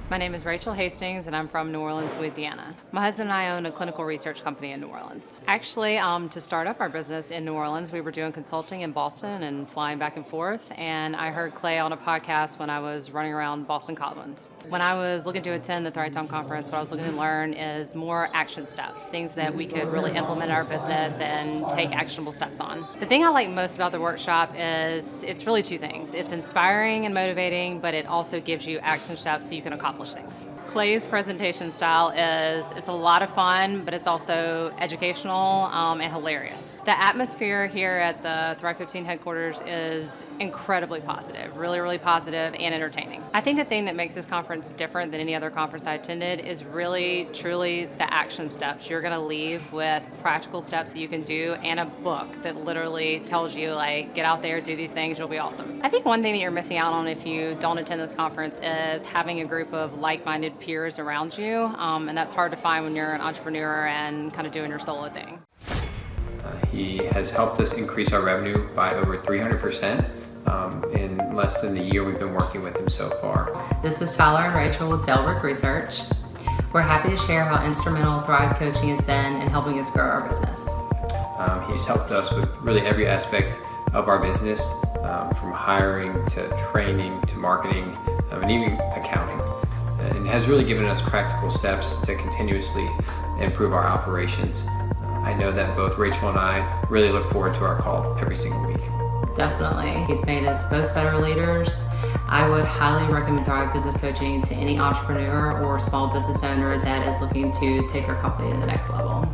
My name is Rachel Hastings, and I'm from New Orleans, Louisiana. My husband and I own a clinical research company in New Orleans. Actually, to start up our business in New Orleans, we were doing consulting in Boston and flying back and forth, and I heard Clay on a podcast when I was running around Boston Commons. When I was looking to attend the Thrivetime conference, what I was looking to learn is more action steps, things that we could really implement in our business and take actionable steps on. The thing I like most about the workshop is it's really two things. It's inspiring and motivating, but it also gives you action steps so you can accomplish things. Clay's presentation style is it's a lot of fun, but it's also educational and hilarious. The atmosphere here at the Thrive 15 headquarters is incredibly positive, really positive and entertaining. I think the thing that makes this conference different than any other conference I attended is really, truly the action steps. You're going to leave with practical steps that you can do and a book that literally tells you, like, get out there, do these things, you'll be awesome. I think one thing that you're missing out on if you don't attend this conference is having a group of like-minded peers around you, and that's hard to find when you're an entrepreneur and kind of doing your solo thing. He has helped us increase our revenue by over 300% in less than the year we've been working with him so far. This is Tyler and Rachel with Delbert Research. We're happy to share how instrumental Thrive Coaching has been in helping us grow our business. He's helped us with really every aspect of our business, from hiring to training to marketing and even accounting. And has really given us practical steps to continuously improve our operations. I know that both Rachel and I really look forward to our call every single week. Definitely. He's made us both better leaders. I would highly recommend Thrive Business Coaching to any entrepreneur or small business owner that is looking to take their company to the next level.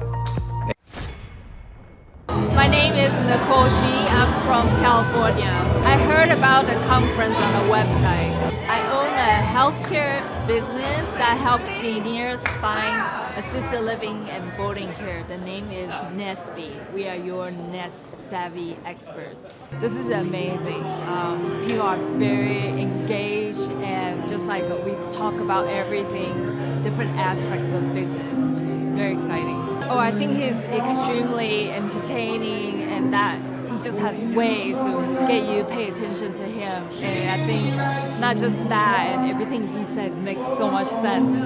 My name is Nicole Shi. I'm from California. I heard about the conference on the website. I own a healthcare business that helps seniors find assisted living and boarding care. The name is Nesby. We are your Nest Savvy experts. This is amazing. People are very engaged, and just like we talk about everything, different aspects of the business. It's just very exciting. Oh, I think he's extremely entertaining, and that he just has ways to get you to pay attention to him. And I think not just that, and everything he says makes so much sense.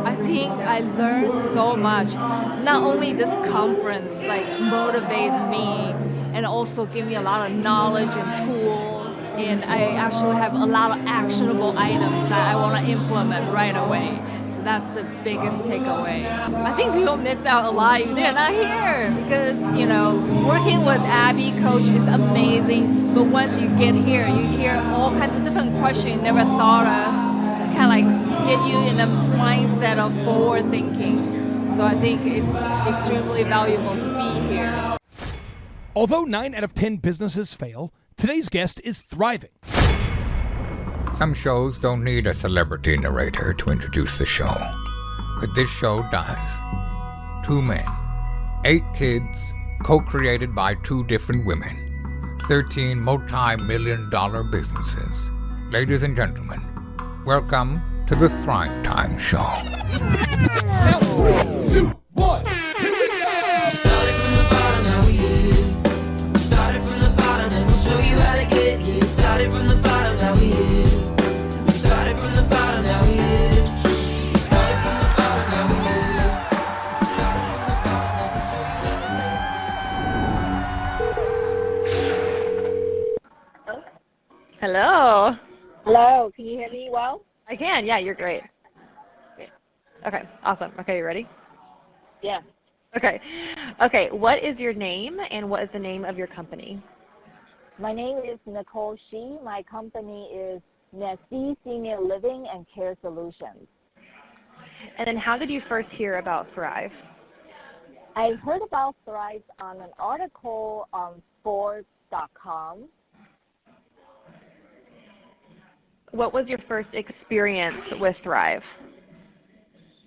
I think I learned so much. Not only this conference like motivates me and also give me a lot of knowledge and tools, and I actually have a lot of actionable items that I want to implement right away. So that's the biggest takeaway. I think people miss out a lot if they're not here because, working with Abby Coach is amazing, but once you get here, you hear all kinds of different questions you never thought of to kind of like get you in a mindset of forward thinking. So I think it's extremely valuable to be here. Although 9 out of 10 businesses fail, today's guest is thriving. Some shows don't need a celebrity narrator to introduce the show, but this show does. 2 men, 8 kids, co-created by 2 different women, 13 multi-million-dollar businesses. Ladies and gentlemen, welcome to the Thrivetime Show. Now, 3, 2, 1, here we go! Started from the bottom, now we here. Started from the bottom, and we'll show you how to get here. Started from the bottom, now we here. Started from the bottom, now we here. Started from the bottom, now we here. Started from the bottom, now we'll show you. Hello. Hello, can you hear me well? I can. Yeah, you're great. Okay, awesome. Okay, you ready? Yeah. Okay, what is your name and what is the name of your company? My name is Nicole Shi. My company is Nesby Senior Living and Care Solutions. And then how did you first hear about Thrive? I heard about Thrive on an article on Forbes.com. What was your first experience with Thrive?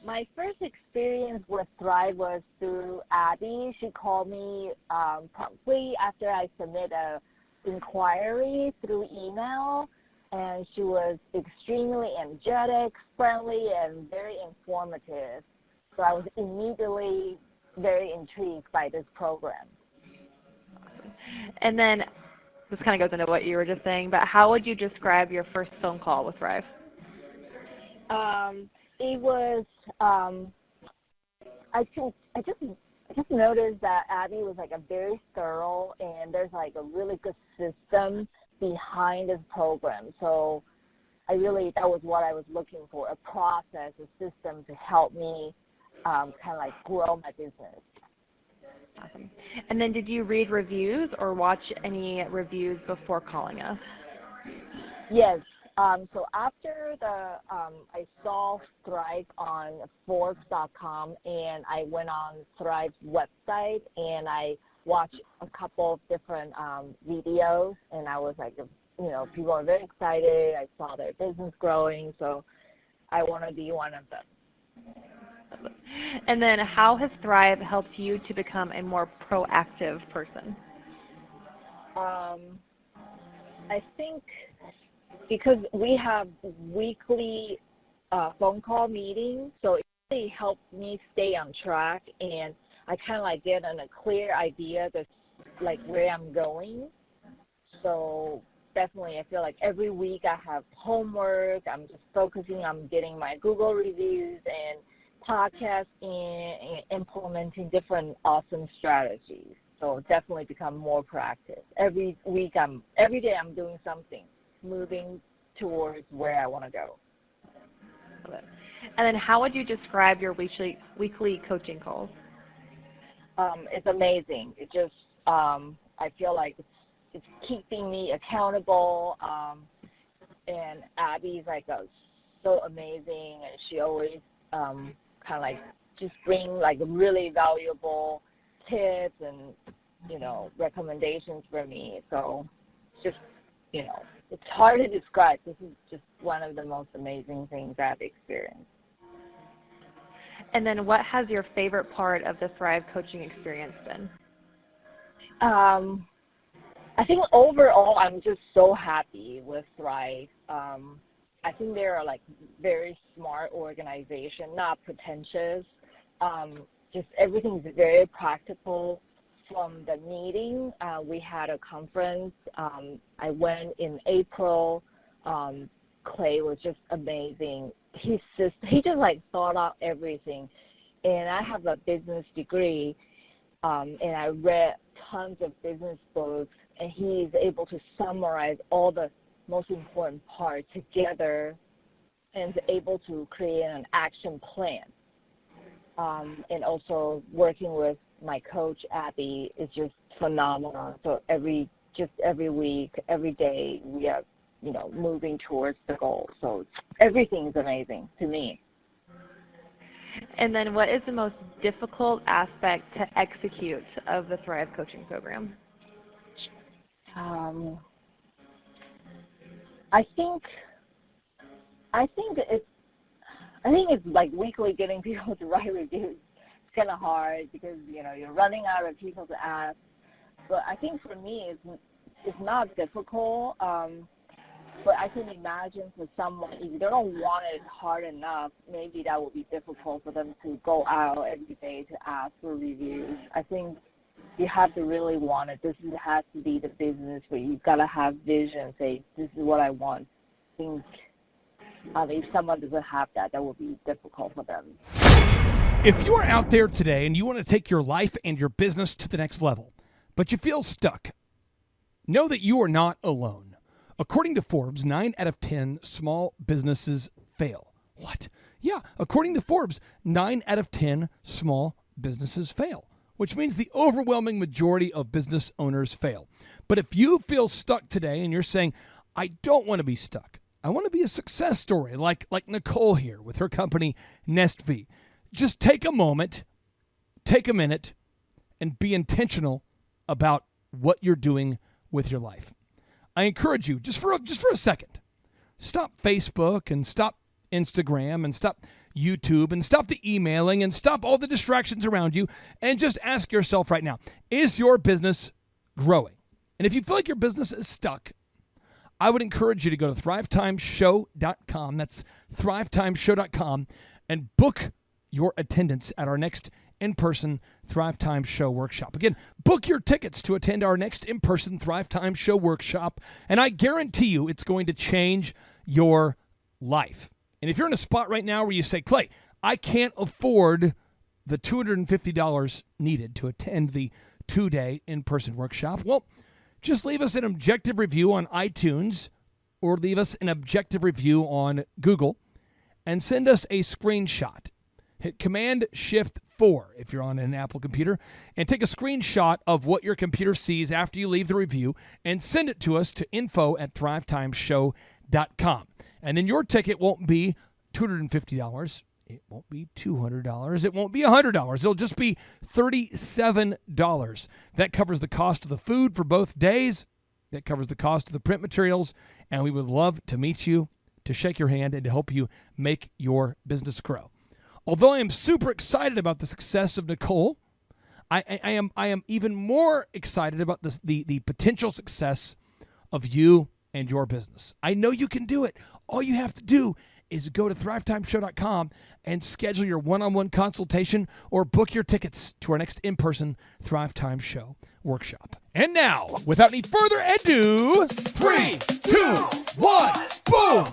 My first experience with Thrive was through Abby. She called me probably after I submitted an inquiry through email, and she was extremely energetic, friendly, and very informative. So I was immediately very intrigued by this program. And then this kind of goes into what you were just saying, but how would you describe your first phone call with Thrive? It was I just noticed that Abby was like a very thorough, and there's like a really good system behind this program. So that was what I was looking for, a process, a system to help me kind of like grow my business. Awesome. And then did you read reviews or watch any reviews before calling us? Yes. So after I saw Thrive on Forbes.com, and I went on Thrive's website, and I watched a couple of different videos, and I was like, people are very excited. I saw their business growing, so I want to be one of them. And then how has Thrive helped you to become a more proactive person? I think because we have weekly phone call meetings, so it really helps me stay on track, and I kind of like get a clear idea that's like where I'm going. So definitely I feel like every week I have homework. I'm just focusing on getting my Google reviews and podcasting and implementing different awesome strategies. So definitely become more proactive. Every day I'm doing something, moving towards where I want to go. And then how would you describe your weekly coaching calls? It's amazing. It just I feel like it's keeping me accountable. And Abby's like so amazing, and she always kind of like just bring like really valuable tips and recommendations for me. So just it's hard to describe. This is just one of the most amazing things I've experienced. And then what has your favorite part of the Thrive coaching experience been? I think overall I'm just so happy with Thrive. I think they're like very smart organization, not pretentious. Just everything's very practical. From the meeting, we had a conference. I went in April. Clay was just amazing. He just like thought out everything. And I have a business degree, and I read tons of business books, and he's able to summarize all the most important parts together and able to create an action plan. And also working with my coach, Abby, is just phenomenal. So every week, every day, we are, moving towards the goal. So everything is amazing to me. And then what is the most difficult aspect to execute of the Thrive coaching program? I think it's like weekly getting people to write reviews. It's kind of hard because you're running out of people to ask. But I think for me it's not difficult. But I can imagine for someone, if they don't want it hard enough, maybe that would be difficult for them to go out every day to ask for reviews. I think you have to really want it. This has to be the business where you've got to have vision, say, this is what I want. I think if someone doesn't have that would be difficult for them. If you are out there today and you want to take your life and your business to the next level, but you feel stuck, know that you are not alone. According to Forbes, 9 out of 10 small businesses fail. What? Yeah, according to Forbes, 9 out of 10 small businesses fail, which means the overwhelming majority of business owners fail. But if you feel stuck today and you're saying, I don't want to be stuck, I want to be a success story like Nicole here with her company, Nest V. Just take a moment, take a minute, and be intentional about what you're doing with your life. I encourage you, just for a second, stop Facebook and stop Instagram and stop YouTube and stop the emailing and stop all the distractions around you and just ask yourself right now, is your business growing? And if you feel like your business is stuck, I would encourage you to go to thrivetimeshow.com. That's thrivetimeshow.com and book your attendance at our next in-person Thrive Time Show workshop. Again, book your tickets to attend our next in-person Thrive Time Show workshop, and I guarantee you it's going to change your life. And if you're in a spot right now where you say, Clay, I can't afford the $250 needed to attend the 2-day in-person workshop, well, just leave us an objective review on iTunes or leave us an objective review on Google and send us a screenshot. Hit Command-Shift-4 if you're on an Apple computer and take a screenshot of what your computer sees after you leave the review and send it to us to info@thrivetimeshow.com. And then your ticket won't be $250. It won't be $200. It won't be $100. It'll just be $37. That covers the cost of the food for both days. That covers the cost of the print materials. And we would love to meet you, to shake your hand, and to help you make your business grow. Although I am super excited about the success of Nicole, I am even more excited about the potential success of you and your business. I know you can do it. All you have to do is go to thrivetimeshow.com and schedule your one-on-one consultation or book your tickets to our next in-person Thrive Time Show workshop. And now, without any further ado, 3, 2, 1, boom!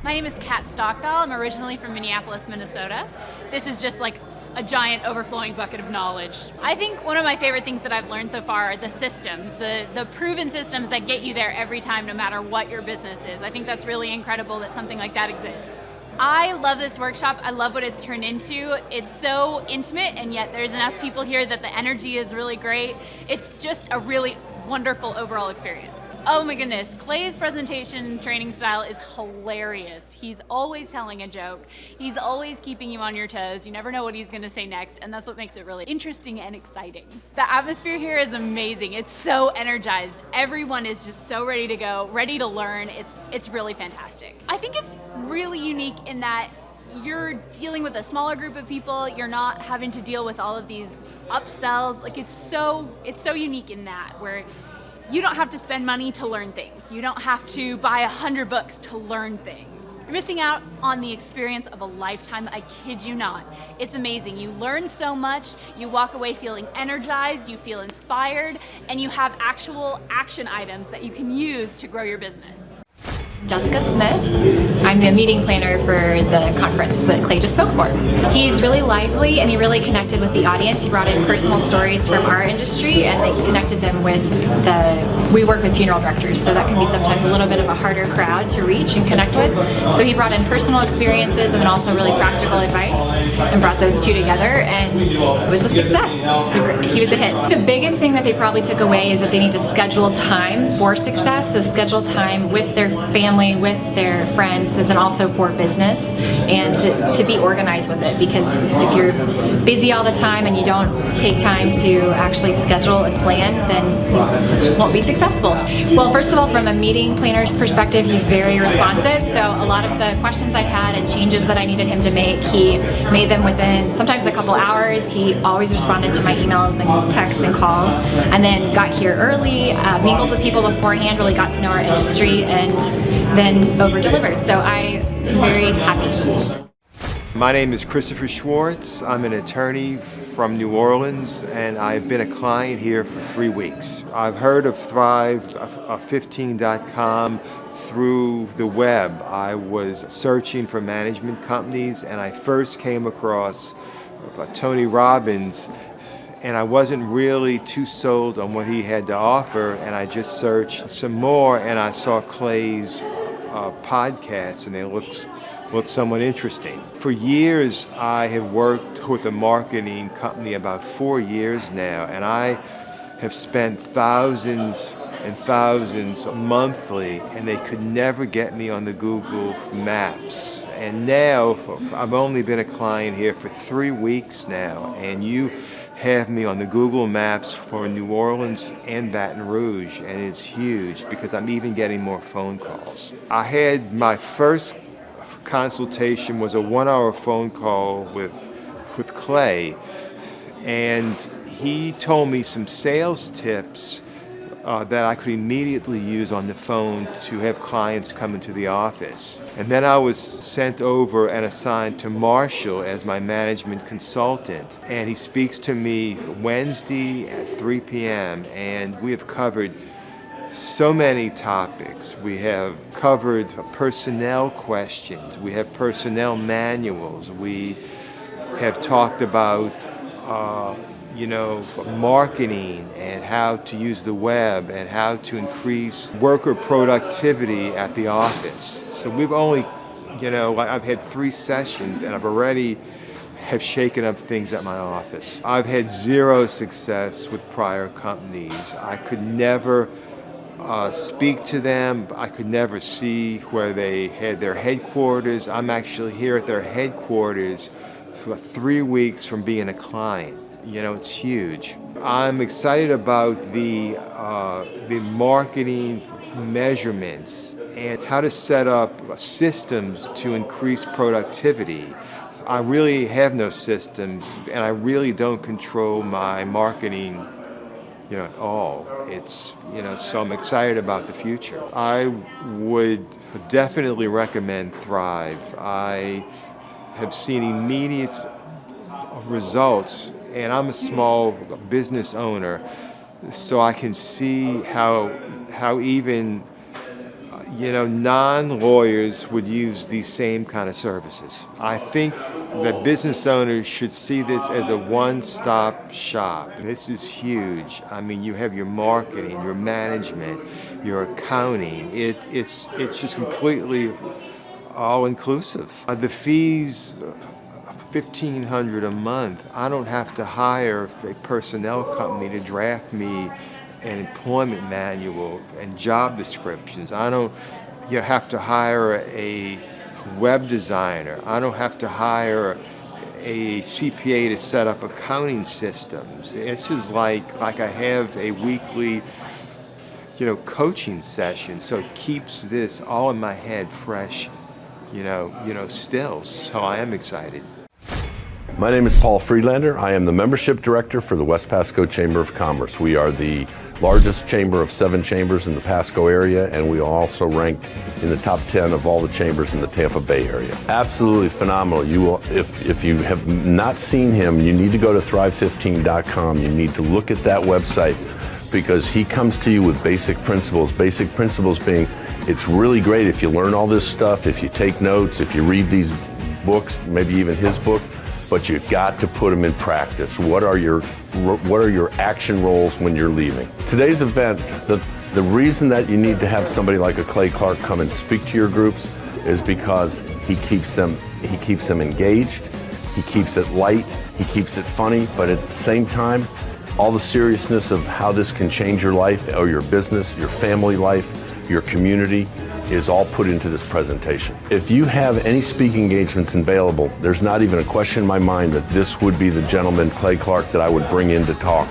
My name is Kat Stockdahl. I'm originally from Minneapolis, Minnesota. This is just like a giant overflowing bucket of knowledge. I think one of my favorite things that I've learned so far are the systems, the proven systems that get you there every time, no matter what your business is. I think that's really incredible that something like that exists. I love this workshop. I love what it's turned into. It's so intimate, and yet there's enough people here that the energy is really great. It's just a really wonderful overall experience. Oh my goodness, Clay's presentation training style is hilarious. He's always telling a joke. He's always keeping you on your toes. You never know what he's gonna say next, and that's what makes it really interesting and exciting. The atmosphere here is amazing. It's so energized. Everyone is just so ready to go, ready to learn. It's really fantastic. I think it's really unique in that you're dealing with a smaller group of people. You're not having to deal with all of these upsells. Like it's so unique in that, where you don't have to spend money to learn things. You don't have to buy 100 books to learn things. You're missing out on the experience of a lifetime. I kid you not. It's amazing. You learn so much. You walk away feeling energized. You feel inspired, and you have actual action items that you can use to grow your business. Jessica Smith. I'm the meeting planner for the conference that Clay just spoke for. He's really lively and he really connected with the audience. He brought in personal stories from our industry and they connected them with we work with funeral directors, so that can be sometimes a little bit of a harder crowd to reach and connect with. So he brought in personal experiences and then also really practical advice and brought those two together, and it was a success. So he was a hit. The biggest thing that they probably took away is that they need to schedule time for success, so schedule time with their family, with their friends, but then also for business, and to be organized with it, because if you're busy all the time and you don't take time to actually schedule and plan, then you won't be successful. Well, first of all, from a meeting planner's perspective, he's very responsive, so a lot of the questions I had and changes that I needed him to make, he made them within sometimes a couple hours. He always responded to my emails and texts and calls, and then got here early, mingled with people beforehand, really got to know our industry, and then over-delivered. So I am very happy. My name is Christopher Schwartz. I'm an attorney from New Orleans, and I've been a client here for 3 weeks. I've heard of Thrive15.com through the web. I was searching for management companies, and I first came across Tony Robbins, and I wasn't really too sold on what he had to offer, and I just searched some more, and I saw Clay's podcasts, and they looked somewhat interesting. For years, I have worked with a marketing company, about 4 years now, and I have spent thousands and thousands monthly, and they could never get me on the Google Maps. And now, I've only been a client here for 3 weeks now, and you have me on the Google Maps for New Orleans and Baton Rouge, and it's huge because I'm even getting more phone calls. I had my first consultation was a 1-hour phone call with Clay, and he told me some sales tips that I could immediately use on the phone to have clients come into the office. And then I was sent over and assigned to Marshall as my management consultant, and he speaks to me Wednesday at 3 p.m. and we have covered so many topics. We have covered personnel questions. We have personnel manuals. We have talked about marketing and how to use the web and how to increase worker productivity at the office. So we've only, I've had 3 sessions and I've already have shaken up things at my office. I've had 0 success with prior companies. I could never speak to them. I could never see where they had their headquarters. I'm actually here at their headquarters for 3 weeks from being a client. It's huge. I'm excited about the marketing measurements and how to set up systems to increase productivity. I really have no systems, and I really don't control my marketing, at all. It's, so I'm excited about the future. I would definitely recommend Thrive. I have seen immediate results, and I'm a small business owner, so I can see how even non-lawyers would use these same kind of services. I think that business owners should see this as a one-stop shop. This is huge. I mean, you have your marketing, your management, your accounting. It's just completely all-inclusive. The fees, $1,500 a month. I don't have to hire a personnel company to draft me an employment manual and job descriptions. I don't have to hire a web designer. I don't have to hire a CPA to set up accounting systems. It's just like I have a weekly coaching session, so it keeps this all in my head fresh, still. So I am excited. My name is Paul Friedlander. I am the Membership Director for the West Pasco Chamber of Commerce. We are the largest chamber of 7 chambers in the Pasco area, and we are also ranked in the top 10 of all the chambers in the Tampa Bay area. Absolutely phenomenal. You will, if you have not seen him, you need to go to thrive15.com. You need to look at that website because he comes to you with basic principles. Basic principles being, it's really great if you learn all this stuff, if you take notes, if you read these books, maybe even his book, but you've got to put them in practice. What are your action roles when you're leaving? Today's event, the reason that you need to have somebody like a Clay Clark come and speak to your groups is because he keeps them engaged, he keeps it light, he keeps it funny, but at the same time, all the seriousness of how this can change your life or your business, your family life, your community, is all put into this presentation. If you have any speaking engagements available, there's not even a question in my mind that this would be the gentleman, Clay Clark, that I would bring in to talk,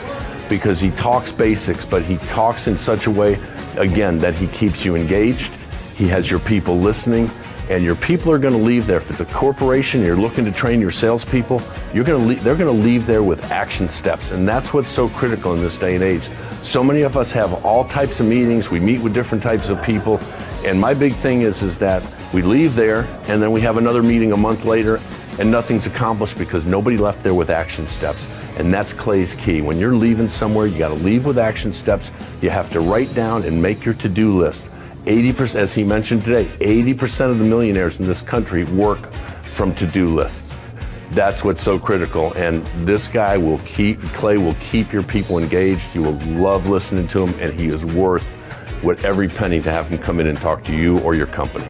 because he talks basics, but he talks in such a way, again, that he keeps you engaged, he has your people listening, and your people are going to leave there. If it's a corporation, you're looking to train your salespeople, they're going to leave there with action steps, and that's what's so critical in this day and age. So many of us have all types of meetings, we meet with different types of people, and my big thing is that we leave there and then we have another meeting a month later and nothing's accomplished because nobody left there with action steps. And that's Clay's key. When you're leaving somewhere, you got to leave with action steps. You have to write down and make your to-do list. 80%, as he mentioned today, 80% of the millionaires in this country work from to-do lists. That's what's so critical, and this guy Clay will keep your people engaged. You will love listening to him, and he is worth every penny to have him come in and talk to you or your company.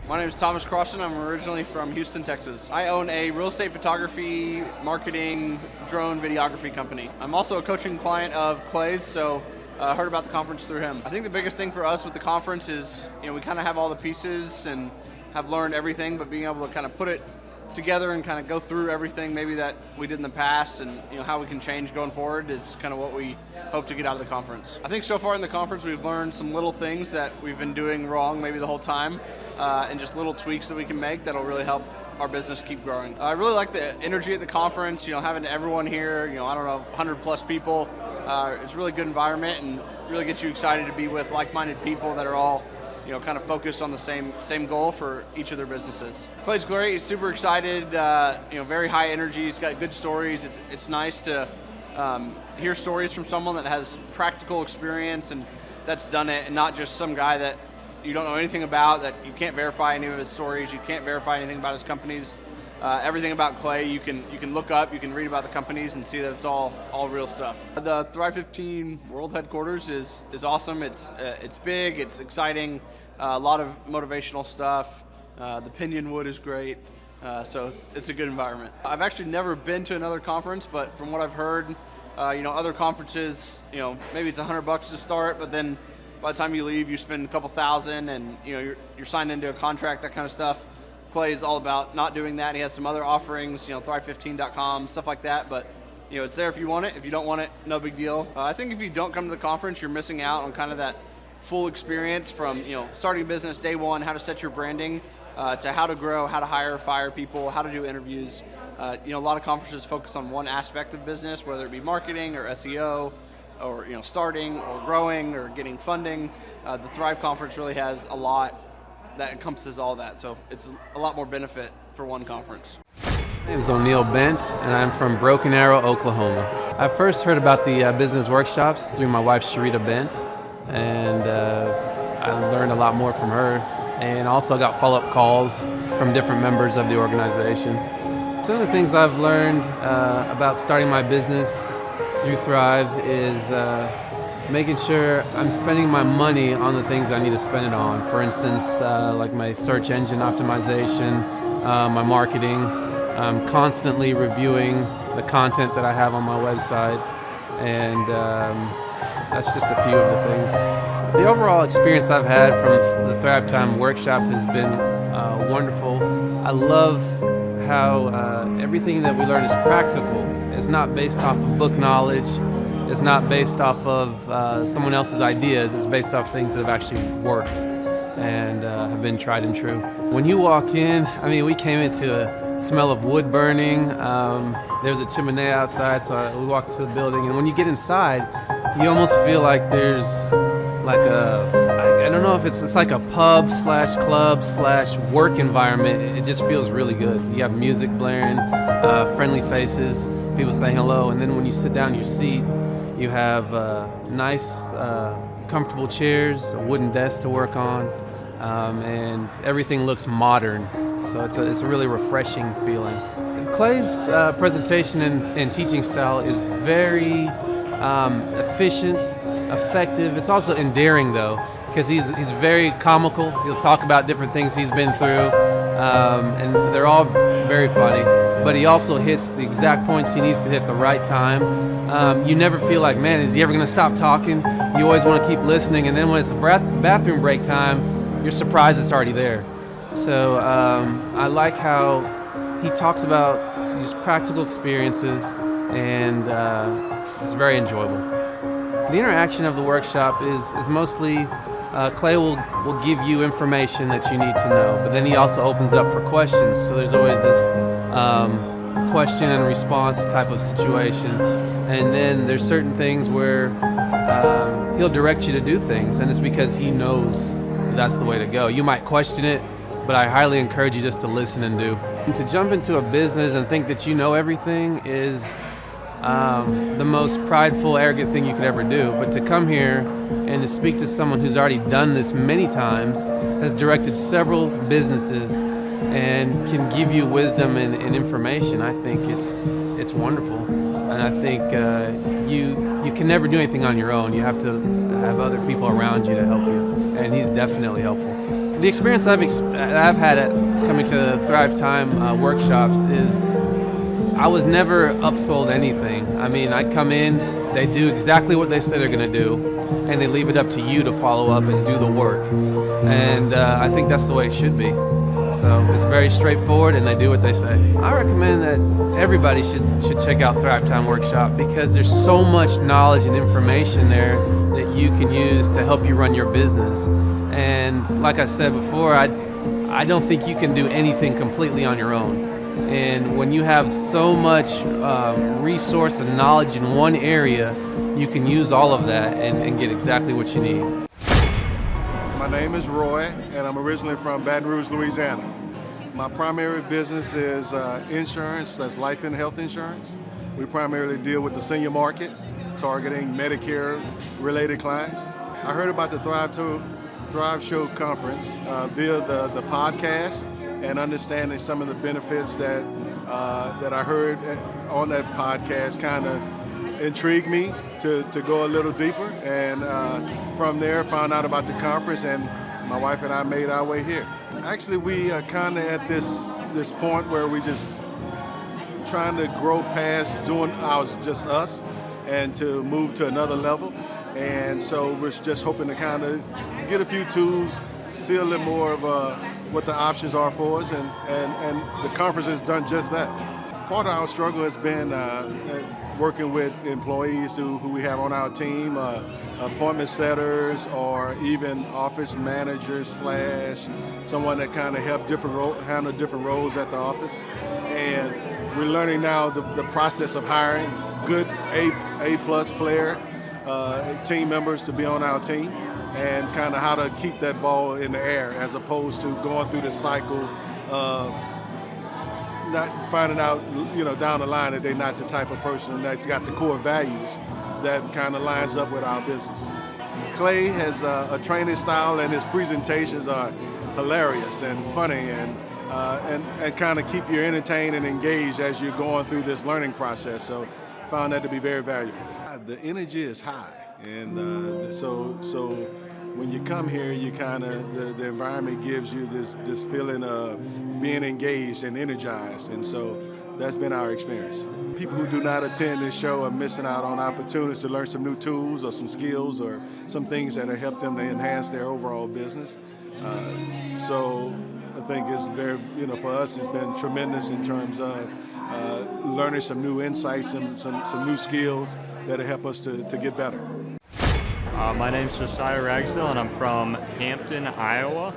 My name is Thomas Crossan. I'm originally from Houston, Texas. I own a real estate photography, marketing, drone videography company. I'm also a coaching client of Clay's, so I heard about the conference through him. I think the biggest thing for us with the conference is, we kind of have all the pieces and have learned everything, but being able to kind of put it together and kind of go through everything maybe that we did in the past and how we can change going forward is kind of what we hope to get out of the conference. I think so far in the conference we've learned some little things that we've been doing wrong maybe the whole time, and just little tweaks that we can make that'll really help our business keep growing. I really like the energy at the conference, having everyone here, 100 plus people. It's a really good environment and really gets you excited to be with like-minded people that are all kind of focused on the same goal for each of their businesses. Clay's great. He's super excited. Very high energy. He's got good stories. It's nice to hear stories from someone that has practical experience and that's done it, and not just some guy that you don't know anything about, that you can't verify any of his stories, you can't verify anything about his companies. Everything about Clay, you can look up, you can read about the companies and see that it's all real stuff. The Thrive 15 World Headquarters is awesome. It's big, it's exciting, a lot of motivational stuff. The Pinion Wood is great, so it's a good environment. I've actually never been to another conference, but from what I've heard, other conferences, maybe it's $100 to start, but then by the time you leave, you spend a couple thousand, and you're signed into a contract, that kind of stuff. Clay is all about not doing that. He has some other offerings, Thrive15.com, stuff like that, but it's there if you want it. If you don't want it, no big deal. I think if you don't come to the conference, you're missing out on kind of that full experience from starting a business day one, how to set your branding, to how to grow, how to hire, fire people, how to do interviews. A lot of conferences focus on one aspect of business, whether it be marketing or SEO, or starting or growing or getting funding. The Thrive conference really has a lot that encompasses all that, so it's a lot more benefit for one conference. My name is O'Neil Bent, and I'm from Broken Arrow, Oklahoma. I first heard about the business workshops through my wife, Sharita Bent, and I learned a lot more from her, and also got follow-up calls from different members of the organization. Some of the things I've learned about starting my business through Thrive is making sure I'm spending my money on the things I need to spend it on. For instance, like my search engine optimization, my marketing. I'm constantly reviewing the content that I have on my website, and that's just a few of the things. The overall experience I've had from the Thrivetime workshop has been wonderful. I love how everything that we learn is practical. It's not based off of book knowledge. It's not based off of someone else's ideas. It's based off things that have actually worked and have been tried and true. When you walk in, we came into a smell of wood burning. There's a chimney outside, so we walked to the building. And when you get inside, you almost feel like there's like I don't know if it's like a pub / club / work environment. It just feels really good. You have music blaring, friendly faces, people saying hello, and then when you sit down in your seat, you have nice, comfortable chairs, a wooden desk to work on, and everything looks modern. So it's a really refreshing feeling. Clay's presentation and teaching style is very efficient, effective. It's also endearing though, because he's very comical. He'll talk about different things he's been through, and they're all very funny. But he also hits the exact points he needs to hit the right time. You never feel like, man, is he ever going to stop talking? You always want to keep listening, and then when it's the bathroom break time, you're surprised it's already there. So I like how he talks about these practical experiences, and it's very enjoyable. The interaction of the workshop is mostly Clay will give you information that you need to know, but then he also opens it up for questions. So there's always this question and response type of situation. And then there's certain things where he'll direct you to do things, and it's because he knows that's the way to go. You might question it, but I highly encourage you just to listen and do. And to jump into a business and think that you know everything is the most prideful, arrogant thing you could ever do. But to come here and to speak to someone who's already done this many times, has directed several businesses, and can give you wisdom and information, I think it's wonderful. And I think you can never do anything on your own. You have to have other people around you to help you, and he's definitely helpful. The experience I've had at coming to the Thrivetime workshops is I was never upsold anything. I come in, they do exactly what they say they're going to do, and they leave it up to you to follow up and do the work. And I think that's the way it should be. So it's very straightforward, and they do what they say. I recommend that everybody should check out Thrivetime Workshop, because there's so much knowledge and information there that you can use to help you run your business. And like I said before, I don't think you can do anything completely on your own. And when you have so much resource and knowledge in one area, you can use all of that and get exactly what you need. My name is Roy, and I'm originally from Baton Rouge, Louisiana. My primary business is insurance, that's life and health insurance. We primarily deal with the senior market, targeting Medicare-related clients. I heard about the Thrive Show conference via the podcast, and understanding some of the benefits that I heard on that podcast kind of intrigued me to go a little deeper. And from there, found out about the conference, and my wife and I made our way here. Actually, we are kind of at this point where we just trying to grow past doing just us and to move to another level. And so we're just hoping to kind of get a few tools, see a little more of what the options are for us, and the conference has done just that. Part of our struggle has been working with employees who we have on our team, appointment setters, or even office managers / someone that kind of help handle different roles at the office. And we're learning now the process of hiring good A+ player team members to be on our team, and kind of how to keep that ball in the air, as opposed to going through the cycle of not finding out, down the line that they're not the type of person that's got the core values that kind of lines up with our business. Clay has a training style, and his presentations are hilarious and funny, and kind of keep you entertained and engaged as you're going through this learning process. So found that to be very valuable. The energy is high, and so when you come here, you kind of the environment gives you this feeling of being engaged and energized, and so that's been our experience. People who do not attend this show are missing out on opportunities to learn some new tools or some skills or some things that will help them to enhance their overall business. So I think it's very, for us, it's been tremendous in terms of learning some new insights and some new skills that'll help us to get better. My name's Josiah Ragsdale, and I'm from Hampton, Iowa.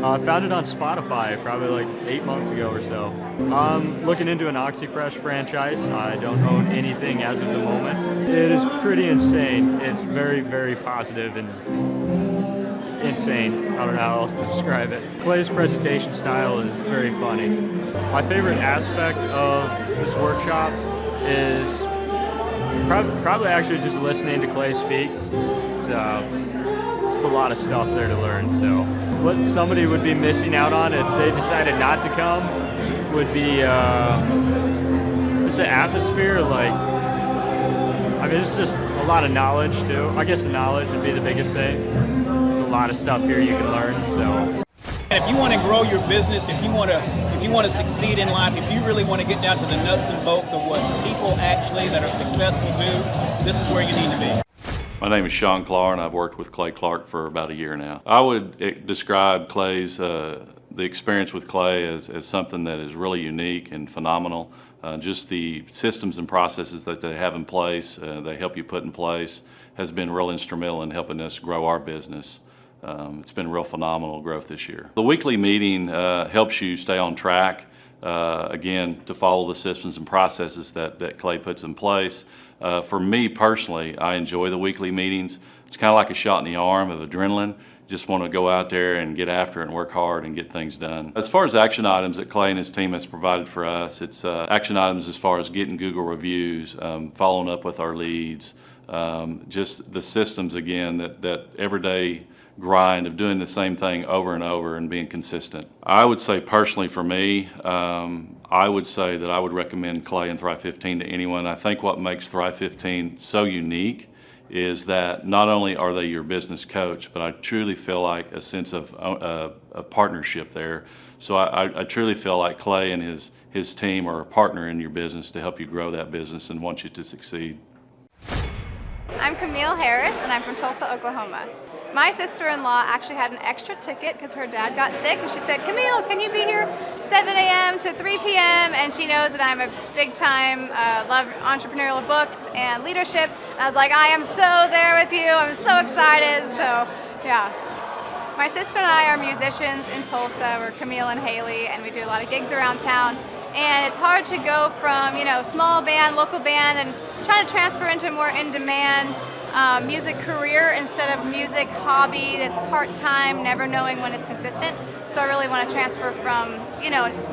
I found it on Spotify probably like 8 months ago or so. I'm looking into an OxyFresh franchise. I don't own anything as of the moment. It is pretty insane. It's very, very positive and insane. I don't know how else to describe it. Clay's presentation style is very funny. My favorite aspect of this workshop is probably actually just listening to Clay speak. It's just a lot of stuff there to learn. So what somebody would be missing out on if they decided not to come would be just an atmosphere. It's just a lot of knowledge too. I guess the knowledge would be the biggest thing. There's a lot of stuff here you can learn. So. If you want to grow your business, if you want to succeed in life, if you really want to get down to the nuts and bolts of what people actually that are successful do, this is where you need to be. My name is Sean Clark, and I've worked with Clay Clark for about a year now. I would describe Clay's the experience with Clay as something that is really unique and phenomenal. Just the systems and processes that they have in place, they help you put in place, has been real instrumental in helping us grow our business. It's been real phenomenal growth this year. The weekly meeting helps you stay on track, again, to follow the systems and processes that Clay puts in place. For me personally, I enjoy the weekly meetings. It's kind of like a shot in the arm of adrenaline. Just want to go out there and get after it and work hard and get things done. As far as action items that Clay and his team has provided for us, it's action items as far as getting Google reviews, following up with our leads, just the systems, again, that everyday grind of doing the same thing over and over and being consistent. I would say personally for me, I would say that I would recommend Clay and Thrive 15 to anyone. I think what makes Thrive 15 so unique is that not only are they your business coach, but I truly feel like a sense of a partnership there. So I truly feel like Clay and his team are a partner in your business to help you grow that business and want you to succeed. I'm Camille Harris, and I'm from Tulsa, Oklahoma. My sister-in-law actually had an extra ticket because her dad got sick, and she said, Camille, can you be here 7 a.m. to 3 p.m.? And she knows that I'm a big-time love entrepreneurial books and leadership. And I was like, I am so there with you. I'm so excited. So, yeah. My sister and I are musicians in Tulsa. We're Camille and Haley, and we do a lot of gigs around town. And it's hard to go from, small band, local band, and trying to transfer into a more in-demand music career instead of music hobby that's part-time, never knowing when it's consistent. So I really want to transfer from,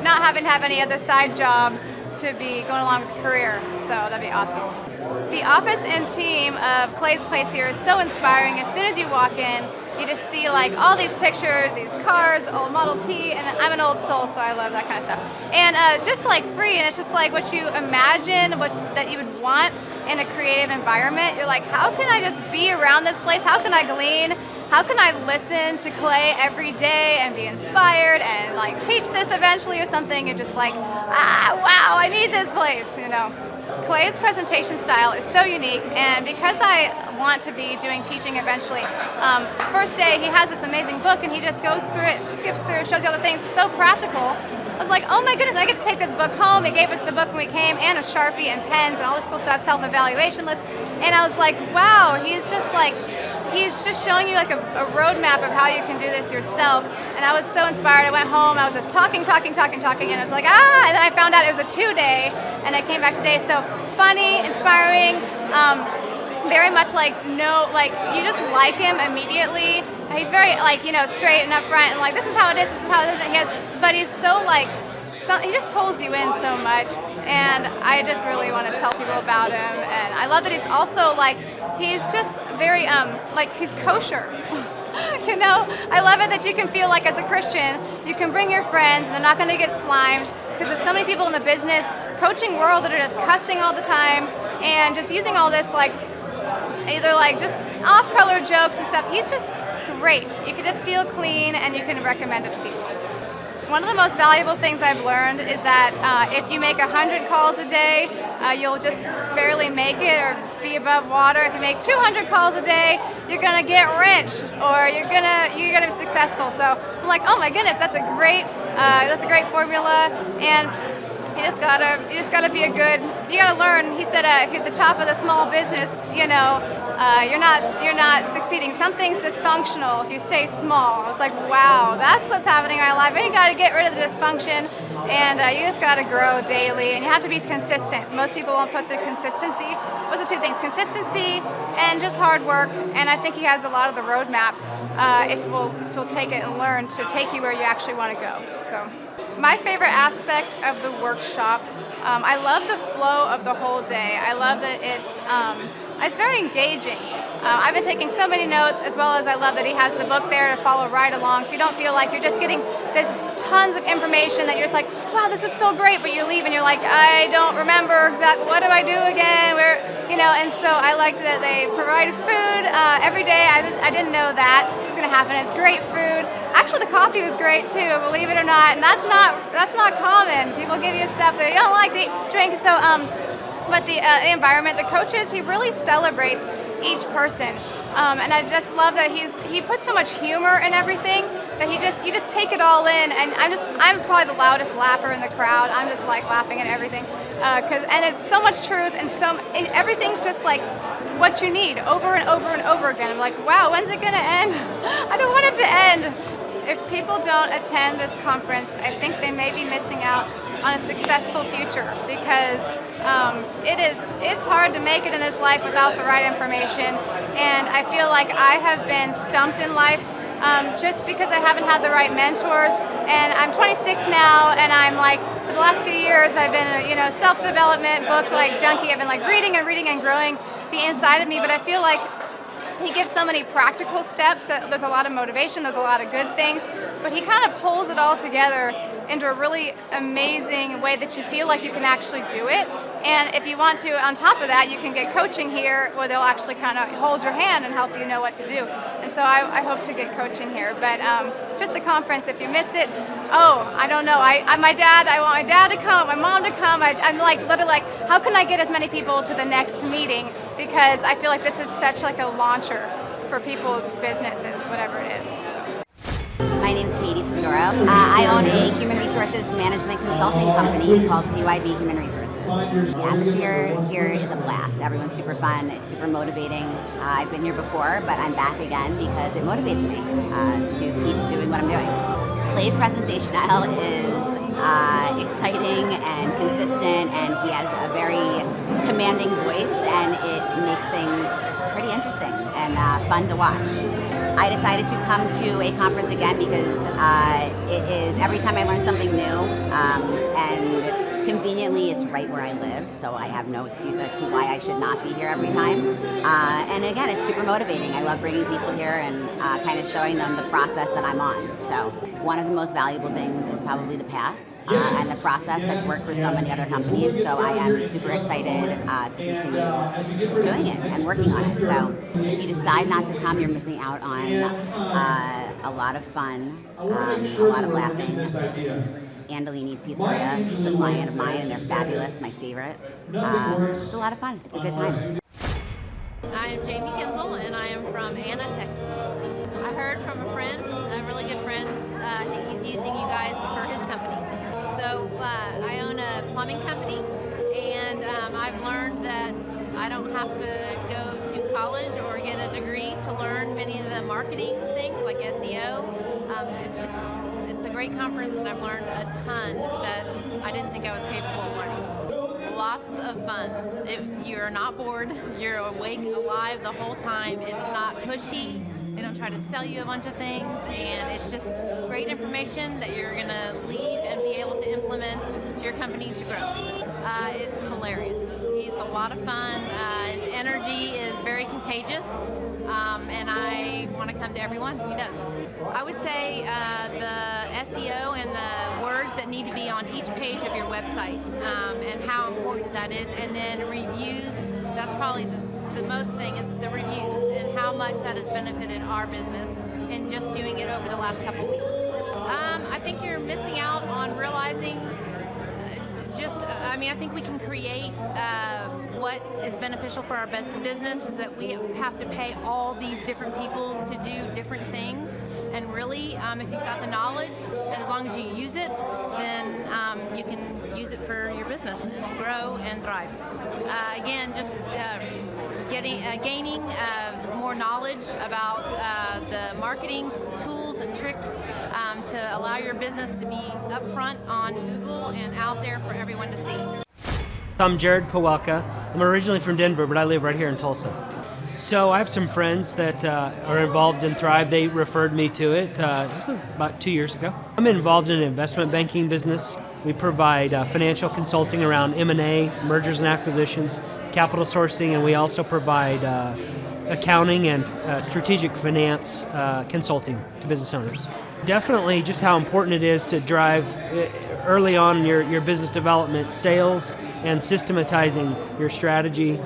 not having to have any other side job to be going along with the career. So that'd be awesome. The office and team of Clay's Place here is so inspiring. As soon as you walk in, you just see like all these pictures, these cars, old Model T, and I'm an old soul, so I love that kind of stuff. And it's just like free, and it's just like what you imagine that you would want in a creative environment. You're like, how can I just be around this place? How can I glean? How can I listen to Clay every day and be inspired and like teach this eventually or something? You're just like, wow, I need this place, you know. Clay's presentation style is so unique, and because I want to be doing teaching eventually, first day he has this amazing book and he just goes through it, skips through, shows you all the things. It's so practical. I was like, oh my goodness, I get to take this book home. He gave us the book when we came and a Sharpie and pens and all this cool stuff, self-evaluation list. And I was like, wow, he's just showing you like a roadmap of how you can do this yourself. And I was so inspired. I went home, I was just talking, and I was like, and then I found out it was a 2-day, and I came back today. So funny, inspiring, very much like, you just like him immediately. He's very straight and upfront and like, this is how it is, this is how it isn't. But he's so he just pulls you in so much, and I just really want to tell people about him. And I love that he's also he's just very he's kosher. You know, I love it that you can feel like as a Christian, you can bring your friends and they're not going to get slimed, because there's so many people in the business coaching world that are just cussing all the time and just using all this either just off-color jokes and stuff. He's just great. You can just feel clean and you can recommend it to people. One of the most valuable things I've learned is that if you make 100 calls a day, you'll just barely make it or be above water. If you make 200 calls a day, you're gonna get rich, or you're gonna be successful. So I'm like, oh my goodness, that's a great formula. And you just gotta be you gotta learn. He said, if you're at the top of the small business, you're not succeeding. Something's dysfunctional if you stay small. I was like, wow, that's what's happening in my life. And you gotta get rid of the dysfunction, and you just gotta grow daily, and you have to be consistent. Most people won't put the consistency. Those are two things: consistency and just hard work. And I think he has a lot of the roadmap if we'll take it and learn to take you where you actually want to go. So. My favorite aspect of the workshop, I love the flow of the whole day. I love that it's very engaging. I've been taking so many notes, as well as I love that he has the book there to follow right along, so you don't feel like you're just getting this tons of information that you're just like, wow, this is so great, but you leave and you're like, I don't remember exactly, what do I do again? And so I like that they provide food every day. I didn't know that was going to happen. It's great food. Actually, the coffee was great too, believe it or not, and that's not common. People give you stuff that you don't like to drink. So, but the environment, the coaches, he really celebrates each person, and I just love that he puts so much humor in everything that you just take it all in. And I'm probably the loudest laugher in the crowd. I'm just laughing at everything, and it's so much truth, and everything's just what you need over and over and over again. I'm like, wow, when's it gonna end? I don't want it to end. If people don't attend this conference, I think they may be missing out on a successful future, because it's hard to make it in this life without the right information. And I feel like I have been stumped in life just because I haven't had the right mentors. And I'm 26 now, and I'm for the last few years I've been a self-development book junkie. I've been reading and growing the inside of me, but I feel like he gives so many practical steps. There's a lot of motivation, there's a lot of good things, but he kind of pulls it all together into a really amazing way that you feel like you can actually do it. And if you want to, on top of that, you can get coaching here where they'll actually kind of hold your hand and help you know what to do. And so I hope to get coaching here. But just the conference, if you miss it, I don't know. I want my dad to come, my mom to come. I'm literally how can I get as many people to the next meeting? Because I feel like this is such a launcher for people's businesses, whatever it is. My name is Katie Spidoro. I own a human resources management consulting company called CYB Human Resources. The atmosphere here is a blast. Everyone's super fun. It's super motivating. I've been here before, but I'm back again because it motivates me to keep doing what I'm doing. Clay's presentation style is exciting and consistent, and he has a very commanding voice, and it makes things pretty interesting and fun to watch. I decided to come to a conference again because it is every time I learn something new, and Conveniently, it's right where I live, so I have no excuse as to why I should not be here every time. And again, it's super motivating. I love bringing people here and kind of showing them the process that I'm on. So one of the most valuable things is probably the path. And the process that's worked for so many other companies. So I am super excited to continue doing it and working on it. So if you decide not to come, you're missing out on a lot of fun, a lot of laughing. Andolini's Pizzeria is a client of mine, and they're fabulous, my favorite. It's a lot of fun. It's a good time. I'm Jamie Kinzel, and I am from Anna, Texas. I heard from a friend, a really good friend, he's using you guys for his company. So I own a plumbing company, and I've learned that I don't have to go to college or get a degree to learn many of the marketing things like SEO. It's a great conference, and I've learned a ton that I didn't think I was capable of learning. Lots of fun. You're not bored. You're awake, alive the whole time. It's not pushy. They don't try to sell you a bunch of things, and it's just great information that you're going to leave and be able to implement to your company to grow. It's hilarious. He's a lot of fun. His energy is very contagious, and I want to come to everyone he does. I would say the SEO and the words that need to be on each page of your website, and how important that is, and then reviews. That's probably the most thing is the reviews and how much that has benefited our business and just doing it over the last couple weeks. I think you're missing out on realizing I think we can create what is beneficial for our business is that we have to pay all these different people to do different things. And really, if you've got the knowledge, and as long as you use it, then you can use it for your business and grow and thrive. Again, just gaining more knowledge about the marketing tools and tricks to allow your business to be upfront on Google and out there for everyone to see. I'm Jared Pawelka. I'm originally from Denver, but I live right here in Tulsa. So I have some friends that are involved in Thrive. They referred me to it this was about 2 years ago. I'm involved in an investment banking business. We provide financial consulting around M&A, mergers and acquisitions, capital sourcing, and we also provide accounting and strategic finance consulting to business owners. Definitely just how important it is to drive early on your business development, sales, and systematizing your strategy,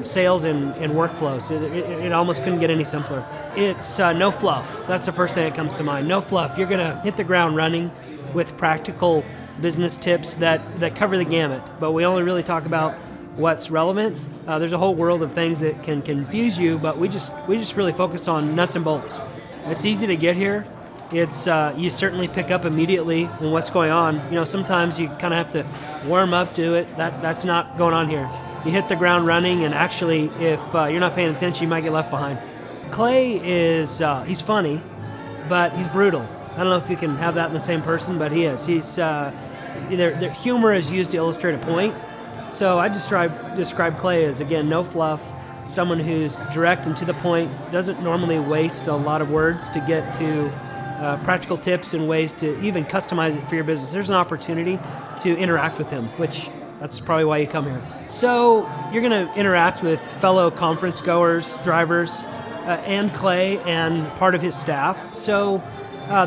sales and workflows. It almost couldn't get any simpler. It's no fluff. That's the first thing that comes to mind. No fluff. You're going to hit the ground running with practical business tips that cover the gamut, but we only really talk about what's relevant. There's a whole world of things that can confuse you, but we just really focus on nuts and bolts. It's easy to get here. It's you certainly pick up immediately in what's going on. You know, sometimes you kind of have to warm up to it. That's not going on here. You hit the ground running, and actually, if you're not paying attention, you might get left behind. Clay is he's funny, but he's brutal. I don't know if you can have that in the same person, but he is. He's their humor is used to illustrate a point. So I describe Clay as, again, no fluff, someone who's direct and to the point, doesn't normally waste a lot of words to get to practical tips and ways to even customize it for your business. There's an opportunity to interact with him, which that's probably why you come here. So you're going to interact with fellow conference goers, thrivers, and Clay and part of his staff. So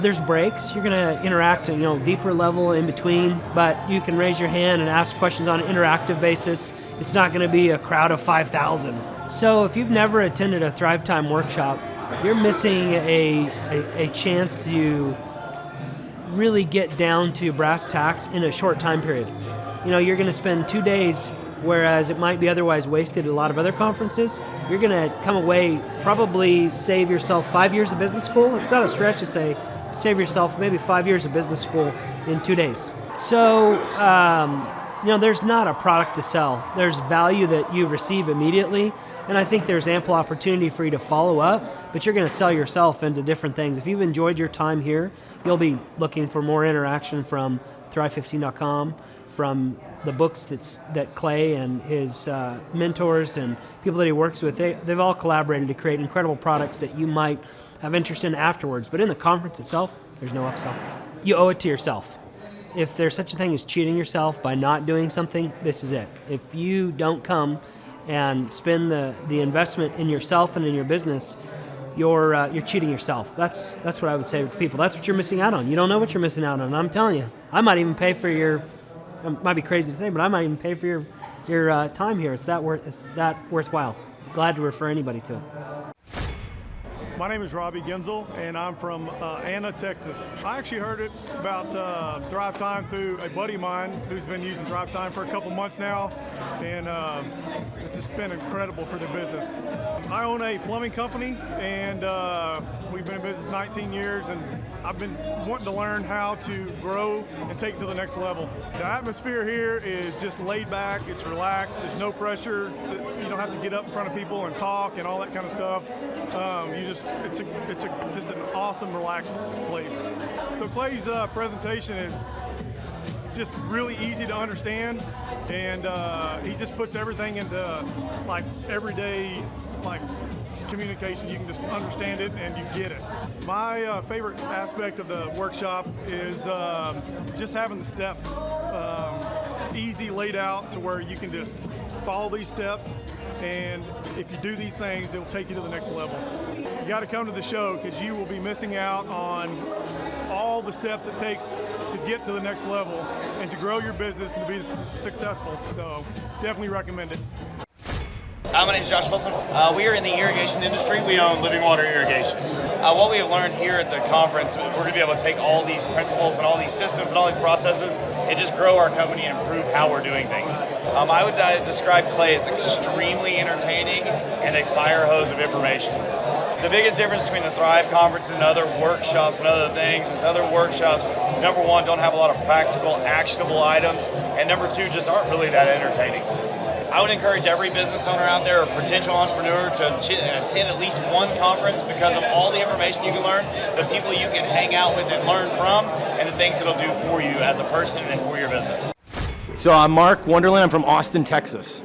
there's breaks. You're going to interact at deeper level in between, but you can raise your hand and ask questions on an interactive basis. It's not going to be a crowd of 5,000. So if you've never attended a Thrivetime workshop, you're missing a chance to really get down to brass tacks in a short time period. You're going to spend 2 days, whereas it might be otherwise wasted at a lot of other conferences. You're going to come away, probably save yourself 5 years of business school. It's not a stretch to say save yourself maybe 5 years of business school in 2 days. So, there's not a product to sell. There's value that you receive immediately, and I think there's ample opportunity for you to follow up, but you're going to sell yourself into different things. If you've enjoyed your time here, you'll be looking for more interaction from Thrive15.com, from the books that Clay and his mentors and people that he works with, they've all collaborated to create incredible products that you might have interest in afterwards. But in the conference itself, there's no upsell. You owe it to yourself. if there's such a thing as cheating yourself by not doing something, this is it. If you don't come and spend the investment in yourself and in your business, you're cheating yourself. That's what I would say to people. That's what you're missing out on. You don't know what you're missing out on. I'm telling you, I might even pay for your. It might be crazy to say, but I might even pay for your time here. It's that worthwhile. Glad to refer anybody to it. My name is Robbie Genzel, and I'm from Anna, Texas. I actually heard it about Thrivetime through a buddy of mine who's been using Thrivetime for a couple months now, and it's just been incredible for their business. I own a plumbing company, and we've been in business 19 years, and I've been wanting to learn how to grow and take it to the next level. The atmosphere here is just laid back, it's relaxed, there's no pressure, you don't have to get up in front of people and talk and all that kind of stuff. It's just an awesome, relaxed place. So Clay's presentation is just really easy to understand, and he just puts everything into like everyday communication. You can just understand it and you get it. My favorite aspect of the workshop is just having the steps easy laid out to where you can just follow these steps, and if you do these things, it'll take you to the next level. You got to come to the show because you will be missing out on all the steps it takes to get to the next level and to grow your business and to be successful. So definitely recommend it. My name is Josh Wilson. We are in the irrigation industry. We own Living Water Irrigation. What we have learned here at the conference, we're going to be able to take all these principles and all these systems and all these processes and just grow our company and improve how we're doing things. I would describe Clay as extremely entertaining and a fire hose of information. The biggest difference between the Thrive Conference and other workshops and other things is other workshops, number one, don't have a lot of practical, actionable items, and number two, just aren't really that entertaining. I would encourage every business owner out there or potential entrepreneur to attend at least one conference because of all the information you can learn, the people you can hang out with and learn from, and the things it'll do for you as a person and for your business. So I'm Mark Wonderland. I'm from Austin, Texas.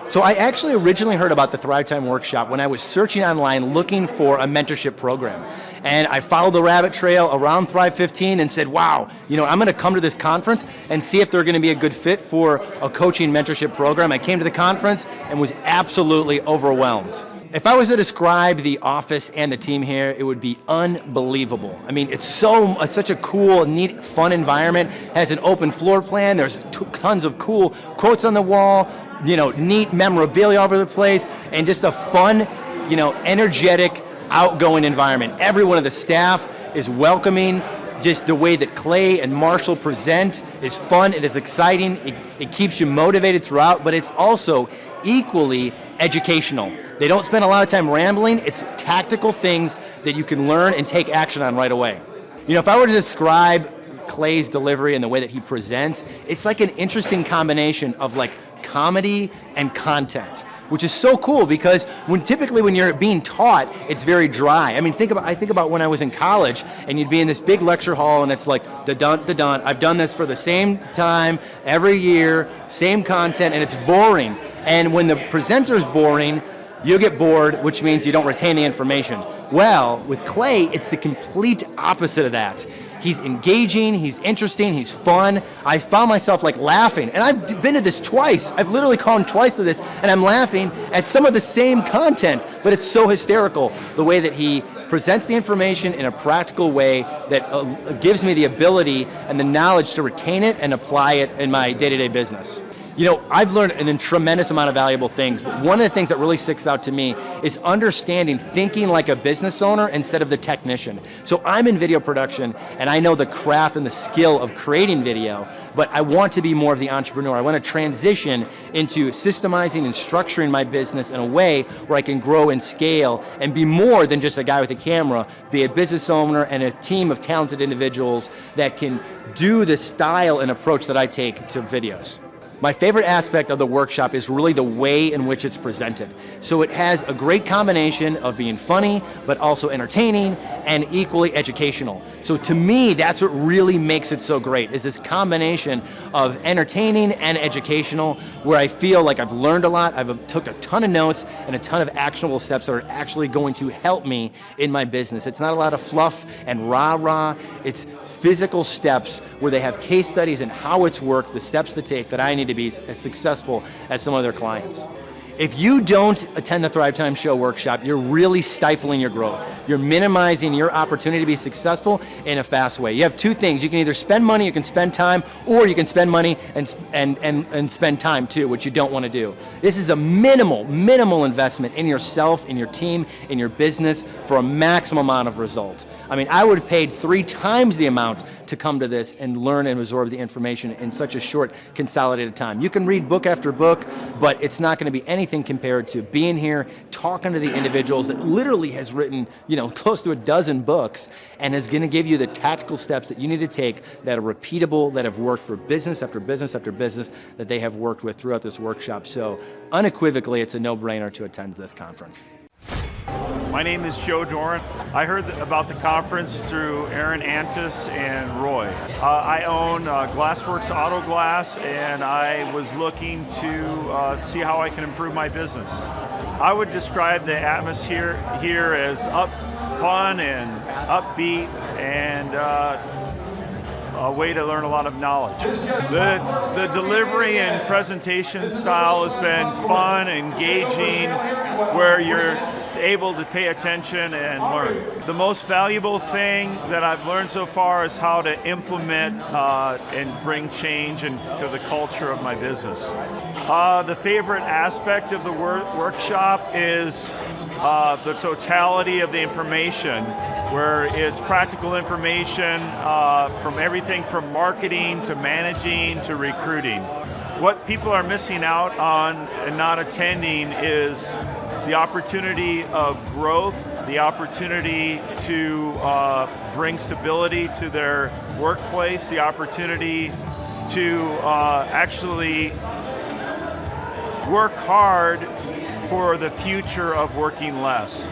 So I actually originally heard about the Thrivetime workshop when I was searching online looking for a mentorship program. And I followed the rabbit trail around Thrive 15 and said, wow, I'm going to come to this conference and see if they're going to be a good fit for a coaching mentorship program. I came to the conference and was absolutely overwhelmed. If I was to describe the office and the team here, it would be unbelievable. I mean, it's such a cool, neat, fun environment. It has an open floor plan. There's tons of cool quotes on the wall, neat memorabilia all over the place, and just a fun, energetic, outgoing environment. Every one of the staff is welcoming. Just the way that Clay and Marshall present is fun. It is exciting. It keeps you motivated throughout, but it's also equally educational. They don't spend a lot of time rambling. It's tactical things that you can learn and take action on right away. If I were to describe Clay's delivery and the way that he presents, it's like an interesting combination of comedy and content, which is so cool because typically when you're being taught, it's very dry. I mean, I think about when I was in college and you'd be in this big lecture hall and it's like, da-dun. I've done this for the same time every year, same content, and it's boring. And when the presenter's boring, you'll get bored, which means you don't retain the information. Well, with Clay, it's the complete opposite of that. He's engaging, he's interesting, he's fun. I found myself laughing, and I've been to this twice. I've literally gone twice to this, and I'm laughing at some of the same content, but it's so hysterical the way that he presents the information in a practical way that gives me the ability and the knowledge to retain it and apply it in my day-to-day business. I've learned a tremendous amount of valuable things, but one of the things that really sticks out to me is understanding thinking like a business owner instead of the technician. So I'm in video production, and I know the craft and the skill of creating video, but I want to be more of the entrepreneur. I want to transition into systemizing and structuring my business in a way where I can grow and scale and be more than just a guy with a camera, be a business owner and a team of talented individuals that can do the style and approach that I take to videos. My favorite aspect of the workshop is really the way in which it's presented. So it has a great combination of being funny, but also entertaining and equally educational. So to me, that's what really makes it so great, is this combination of entertaining and educational, where I feel like I've learned a lot, I've took a ton of notes and a ton of actionable steps that are actually going to help me in my business. It's not a lot of fluff and rah-rah, it's physical steps where they have case studies and how it's worked, the steps to take that I need to be as successful as some of their clients. If you don't attend the Thrivetime Show workshop, you're really stifling your growth. You're minimizing your opportunity to be successful in a fast way. You have two things. You can either spend money, you can spend time, or you can spend money and spend time too, which you don't want to do. This is a minimal investment in yourself, in your team, in your business for a maximum amount of result. I mean, I would have paid 3 times the amount to come to this and learn and absorb the information in such a short, consolidated time. You can read book after book, but it's not going to be anything compared to being here, talking to the individuals that literally has written, close to a dozen books, and is going to give you the tactical steps that you need to take that are repeatable, that have worked for business after business after business that they have worked with throughout this workshop. So unequivocally, it's a no-brainer to attend this conference. My name is Joe Doran. I heard about the conference through Aaron Antis and Roy. I own Glassworks Auto Glass, and I was looking to see how I can improve my business. I would describe the atmosphere here as fun and upbeat, and a way to learn a lot of knowledge. The delivery and presentation style has been fun, engaging, where you're able to pay attention and learn. The most valuable thing that I've learned so far is how to implement and bring change into the culture of my business. The favorite aspect of the workshop is the totality of the information, where it's practical information from everything from marketing to managing to recruiting. What people are missing out on and not attending is the opportunity of growth, the opportunity to bring stability to their workplace, the opportunity to actually work hard for the future of working less.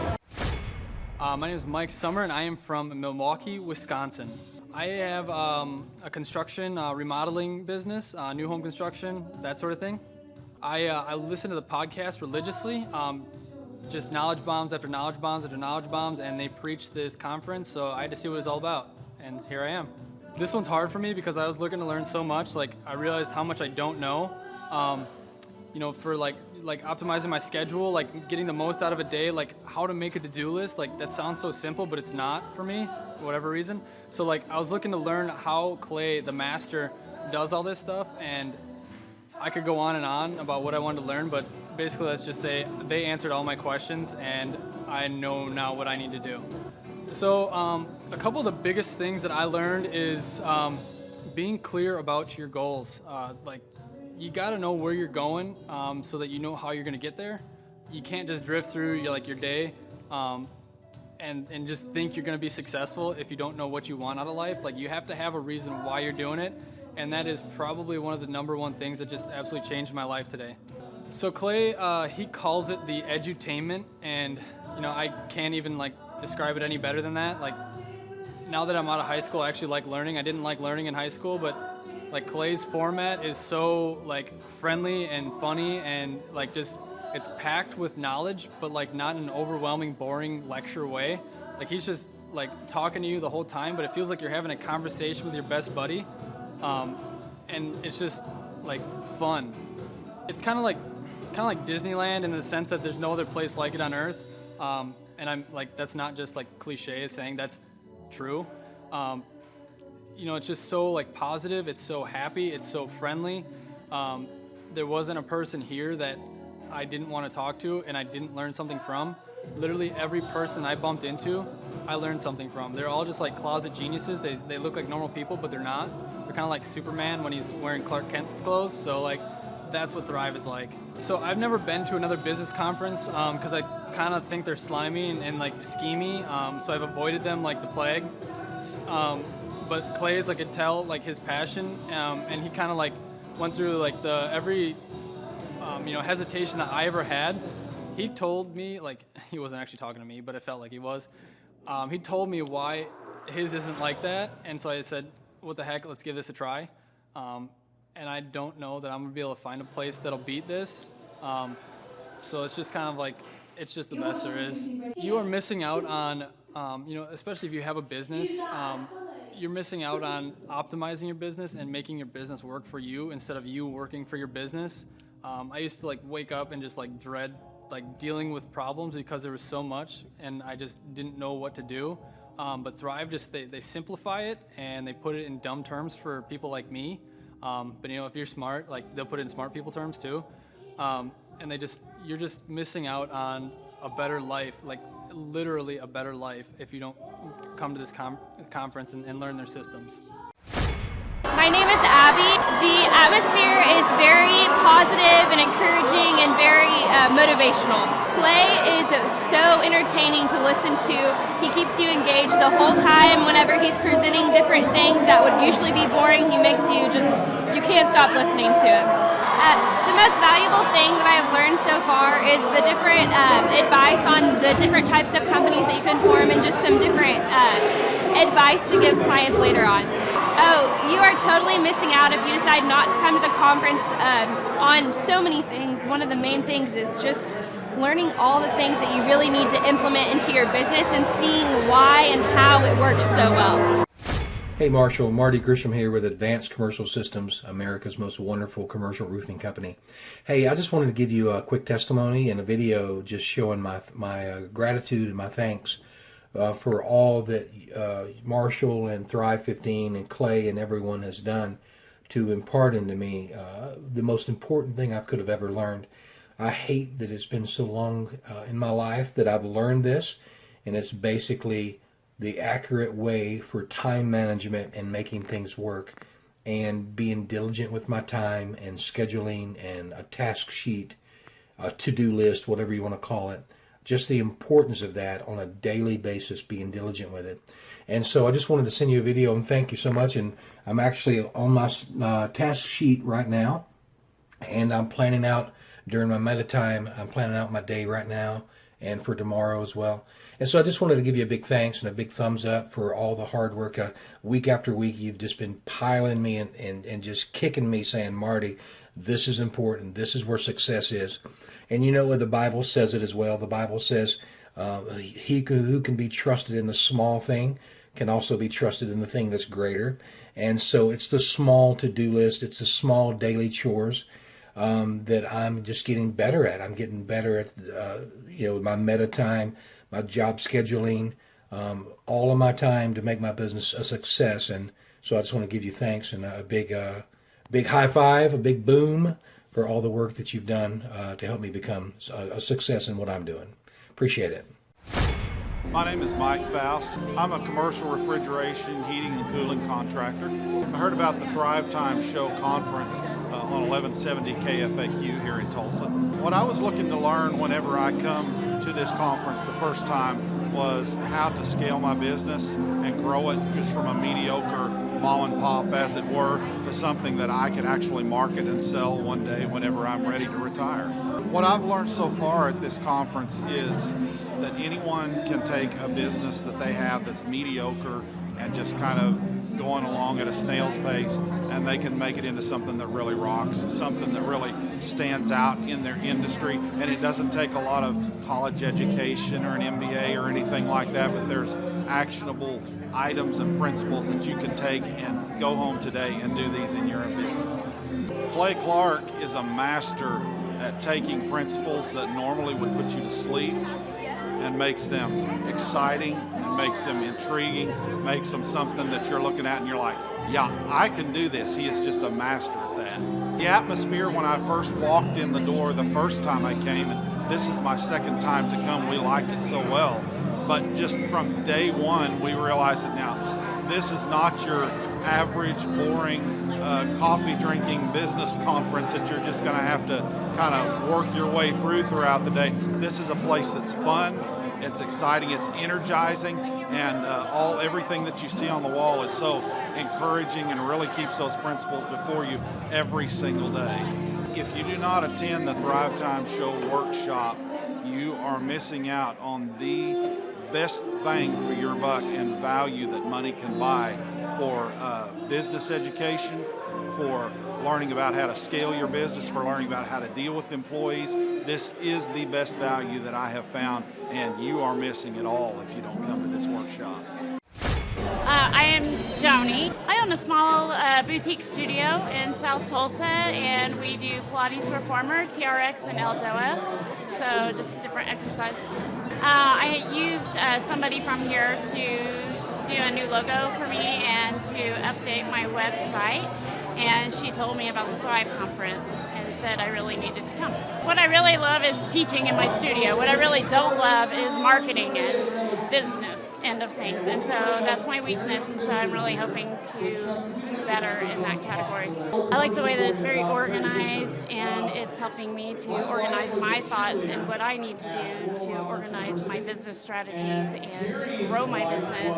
My name is Mike Summer, and I am from Milwaukee, Wisconsin. I have a construction remodeling business, new home construction, that sort of thing. I listen to the podcast religiously, just knowledge bombs after knowledge bombs after knowledge bombs, and they preach this conference, so I had to see what it was all about, and here I am. This one's hard for me because I was looking to learn so much. I realized how much I don't know. For like optimizing my schedule, getting the most out of a day, how to make a to-do list, that sounds so simple, but it's not for me, for whatever reason. So I was looking to learn how Clay, the master, does all this stuff, and I could go on and on about what I wanted to learn, but basically let's just say they answered all my questions, and I know now what I need to do. So a couple of the biggest things that I learned is being clear about your goals. You got to know where you're going so that you know how you're going to get there. You can't just drift through your day and just think you're going to be successful if you don't know what you want out of life. You have to have a reason why you're doing it, and that is probably one of the number one things that just absolutely changed my life today. So Clay, he calls it the edutainment, and I can't even describe it any better than that. Now that I'm out of high school, I actually like learning. I didn't like learning in high school, but Clay's format is so friendly and funny, and it's packed with knowledge, but not in an overwhelming, boring lecture way. He's just talking to you the whole time, but it feels like you're having a conversation with your best buddy, and it's just fun. It's kind of like Disneyland in the sense that there's no other place like it on earth, and I'm that's not just cliche saying, that's true. It's just so positive, it's so happy, it's so friendly. There wasn't a person here that I didn't want to talk to and I didn't learn something from. Literally every person I bumped into, I learned something from. They're all just closet geniuses. They look like normal people, but they're not. They're kind of like Superman when he's wearing Clark Kent's clothes, so that's what Thrive is like. So I've never been to another business conference because I kind of think they're slimy and schemy, so I've avoided them like the plague. But Clay is I could tell his passion, and he kind of went through like every hesitation that I ever had. He told me, like, he wasn't actually talking to me, but it felt like he was. He told me why his isn't like that, and so I said, what the heck, let's give this a try. And I don't know that I'm going to be able to find a place that'll beat this. So it's just kind of like, it's just the best there is. You are missing out on, especially if you have a business, you're missing out on optimizing your business and making your business work for you instead of you working for your business. I used to like wake up and just like dread like dealing with problems because there was so much and I just didn't know what to do. But Thrive they simplify it and they put it in dumb terms for people like me. But if you're smart, like they'll put it in smart people terms too. And you're just missing out on a better life, like literally a better life if you don't come to this conference and learn their systems. My name is Abby. The atmosphere is very positive and encouraging and very motivational. Clay is so entertaining to listen to. He keeps you engaged the whole time whenever he's presenting different things that would usually be boring. He makes you can't stop listening to him. The most valuable thing that I have learned so far is the different advice on the different types of companies that you can form and just some different advice to give clients later on. Oh, you are totally missing out if you decide not to come to the conference on so many things. One of the main things is just learning all the things that you really need to implement into your business and seeing why and how it works so well. Hey Marshall, Marty Grisham here with Advanced Commercial Systems, America's most wonderful commercial roofing company. Hey, I just wanted to give you a quick testimony and a video just showing my gratitude and my thanks for all that Marshall and Thrive 15 and Clay and everyone has done to impart into me the most important thing I could have ever learned. I hate that it's been so long in my life that I've learned this, and it's basically the accurate way for time management and making things work and being diligent with my time and scheduling and a task sheet, a to-do list, whatever you want to call it. Just the importance of that on a daily basis, being diligent with it. And so I just wanted to send you a video and thank you so much. And I'm actually on my task sheet right now, and I'm planning out during my meta time, I'm planning out my day right now and for tomorrow as well. And so I just wanted to give you a big thanks and a big thumbs up for all the hard work. Week after week, you've just been piling me and just kicking me saying, Marty, this is important. This is where success is. And you know what the Bible says it as well. The Bible says he who can be trusted in the small thing can also be trusted in the thing that's greater. And so it's the small to-do list. It's the small daily chores that I'm just getting better at. I'm getting better at my meta time, my job scheduling, all of my time to make my business a success. And so I just want to give you thanks and a big high five, a big boom for all the work that you've done to help me become a success in what I'm doing. Appreciate it. My name is Mike Faust. I'm a commercial refrigeration, heating, and cooling contractor. I heard about the Thrivetime Show conference on 1170 KFAQ here in Tulsa. What I was looking to learn whenever I come to this conference the first time was how to scale my business and grow it just from a mediocre mom and pop, as it were, to something that I could actually market and sell one day whenever I'm ready to retire. What I've learned so far at this conference is that anyone can take a business that they have that's mediocre and just kind of going along at a snail's pace, and they can make it into something that really rocks, something that really stands out in their industry. And it doesn't take a lot of college education or an MBA or anything like that, but there's actionable items and principles that you can take and go home today and do these in your own business. Clay Clark is a master at taking principles that normally would put you to sleep and makes them exciting and makes them intriguing, makes them something that you're looking at and you're like, yeah, I can do this. He is just a master at that. The atmosphere when I first walked in the door the first time I came, and this is my second time to come, we liked it so well. But just from day one, we realized that now this is not your average, boring, coffee drinking business conference that you're just going to have to kind of work your way throughout the day. This is a place that's fun, it's exciting, it's energizing, and everything that you see on the wall is so encouraging and really keeps those principles before you every single day. If you do not attend the Thrivetime Show workshop, you are missing out on the best bang for your buck and value that money can buy for business education, for learning about how to scale your business, for learning about how to deal with employees. This is the best value that I have found, and you are missing it all if you don't come to this workshop. I am Joni. I own a small boutique studio in South Tulsa, and we do Pilates Reformer, TRX, and Eldoa, so just different exercises. I used somebody from here to do a new logo for me and to update my website, and she told me about the Thrive Conference and said I really needed to come. What I really love is teaching in my studio. What I really don't love is marketing and business end of things, and so that's my weakness, and so I'm really hoping to do better in that category. I like the way that it's very organized, and it's helping me to organize my thoughts and what I need to do to organize my business strategies and to grow my business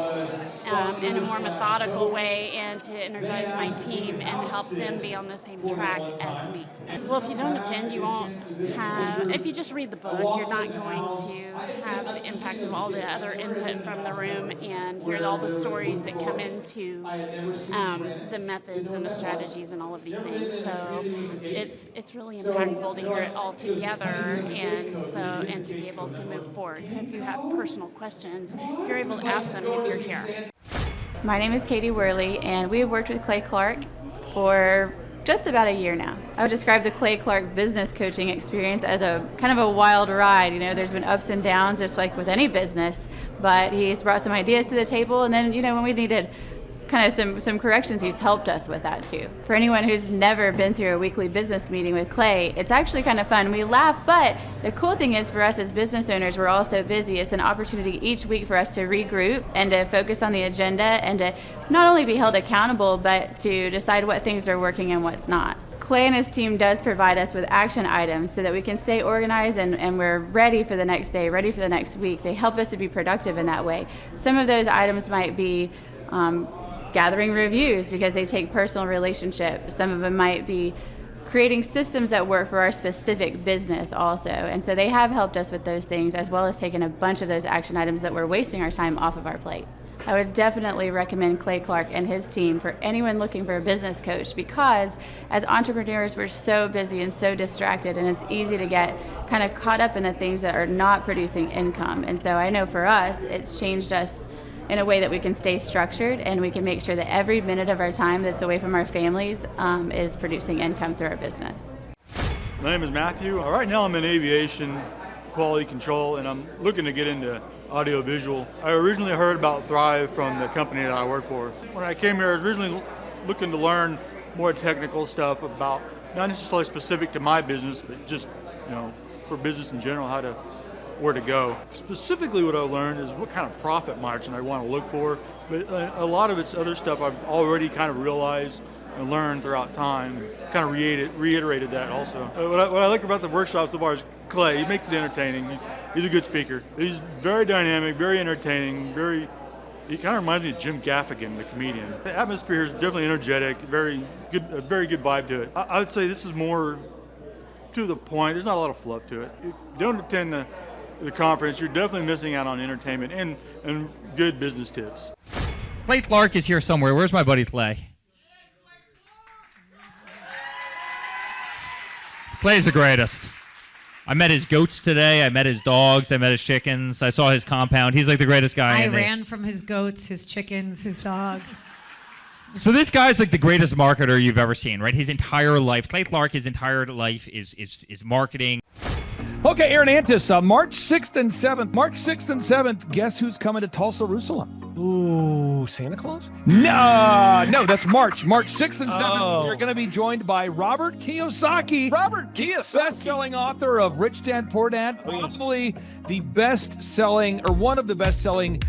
in a more methodical way, and to energize my team and help them be on the same track as me. Well, if you don't attend, you won't have, if you just read the book, you're not going to have the impact of all the other input from the room and hear all the stories that come into the methods and the strategies and all of these things. So it's really impactful to hear it all together, and to be able to move forward. So if you have personal questions, you're able to ask them if you're here. My name is Katie Worley, and we have worked with Clay Clark for just about a year now. I would describe the Clay Clark business coaching experience as a kind of a wild ride. You know, there's been ups and downs, just like with any business, but he's brought some ideas to the table, and then, you know, when we needed kind of some corrections, he's helped us with that too. For anyone who's never been through a weekly business meeting with Clay, it's actually kind of fun. We laugh, but the cool thing is for us as business owners, we're all so busy. It's an opportunity each week for us to regroup and to focus on the agenda and to not only be held accountable, but to decide what things are working and what's not. Clay and his team does provide us with action items so that we can stay organized and we're ready for the next day, ready for the next week. They help us to be productive in that way. Some of those items might be gathering reviews because they take personal relationships. Some of them might be creating systems that work for our specific business also. And so they have helped us with those things, as well as taking a bunch of those action items that were wasting our time off of our plate. I would definitely recommend Clay Clark and his team for anyone looking for a business coach, because as entrepreneurs, we're so busy and so distracted, and it's easy to get kind of caught up in the things that are not producing income. And so I know for us, it's changed us in a way that we can stay structured and we can make sure that every minute of our time that's away from our families is producing income through our business. My name is Matthew. Right now I'm in aviation quality control, and I'm looking to get into audiovisual. I originally heard about Thrive from the company that I work for. When I came here, I was originally looking to learn more technical stuff about, not necessarily specific to my business, but just, you know, for business in general, where to go. Specifically what I learned is what kind of profit margin I want to look for, but a lot of it's other stuff I've already kind of realized and learned throughout time, kind of reiterated that also. What I like about the workshop so far is Clay. He makes it entertaining. He's a good speaker. He's very dynamic, very entertaining, he kind of reminds me of Jim Gaffigan, the comedian. The atmosphere is definitely energetic, very good vibe to it. I would say this is more to the point. There's not a lot of fluff to it. If you don't attend the conference, you're definitely missing out on entertainment and good business tips. Clay Clark is here somewhere. Where's my buddy Clay? Clay's the greatest. I met his goats today. I met his dogs. I met his chickens. I saw his compound. He's like the greatest guy. I ran from his goats, his chickens, his dogs. So this guy's like the greatest marketer you've ever seen, right? His entire life, Clay Clark, his entire life is marketing. Okay, Aaron Antis, March 6th and 7th. March 6th and 7th, guess who's coming to Tulsa, Jerusalem? Ooh, Santa Claus? No, that's March. March 6th and 7th, We're going to be joined by Robert Kiyosaki. Robert Kiyosaki. Best-selling author of Rich Dad, Poor Dad. Probably the best-selling, or one of the best-selling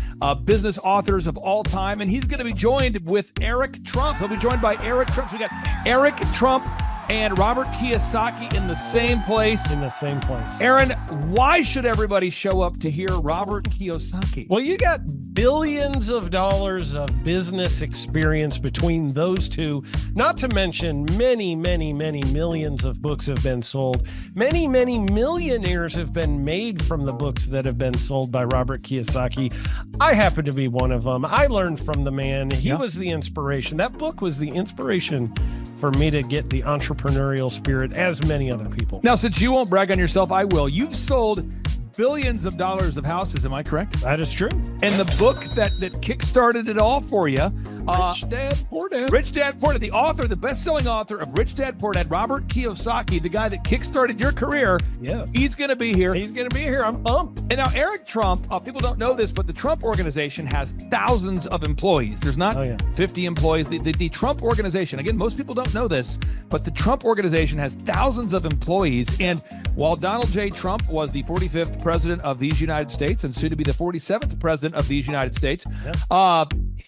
business authors of all time. And he's going to be joined with Eric Trump. He'll be joined by Eric Trump. So we got Eric Trump and Robert Kiyosaki in the same place. Aaron, why should everybody show up to hear Robert Kiyosaki? Well, you got billions of dollars of business experience between those two, not to mention many, many, many millions of books have been sold. Many, many millionaires have been made from the books that have been sold by Robert Kiyosaki. I happen to be one of them. I learned from the man. He was the inspiration. That book was the inspiration for me to get the entrepreneurial spirit, as many other people. Now, since you won't brag on yourself, I will. You've sold billions of dollars of houses, am I correct? That is true. And the book that kickstarted it all for you, Rich Dad, Poor Dad. Rich Dad, Poor Dad, the author, the best-selling author of Rich Dad, Poor Dad, Robert Kiyosaki, the guy that kickstarted your career. Yeah. He's going to be here. He's going to be here. I'm pumped. And now Eric Trump, people don't know this, but the Trump organization has thousands of employees. There's not 50 employees. The Trump organization, again, most people don't know this, but the Trump organization has thousands of employees. And while Donald J. Trump was the 45th president of these United States and soon to be the 47th president of these United States,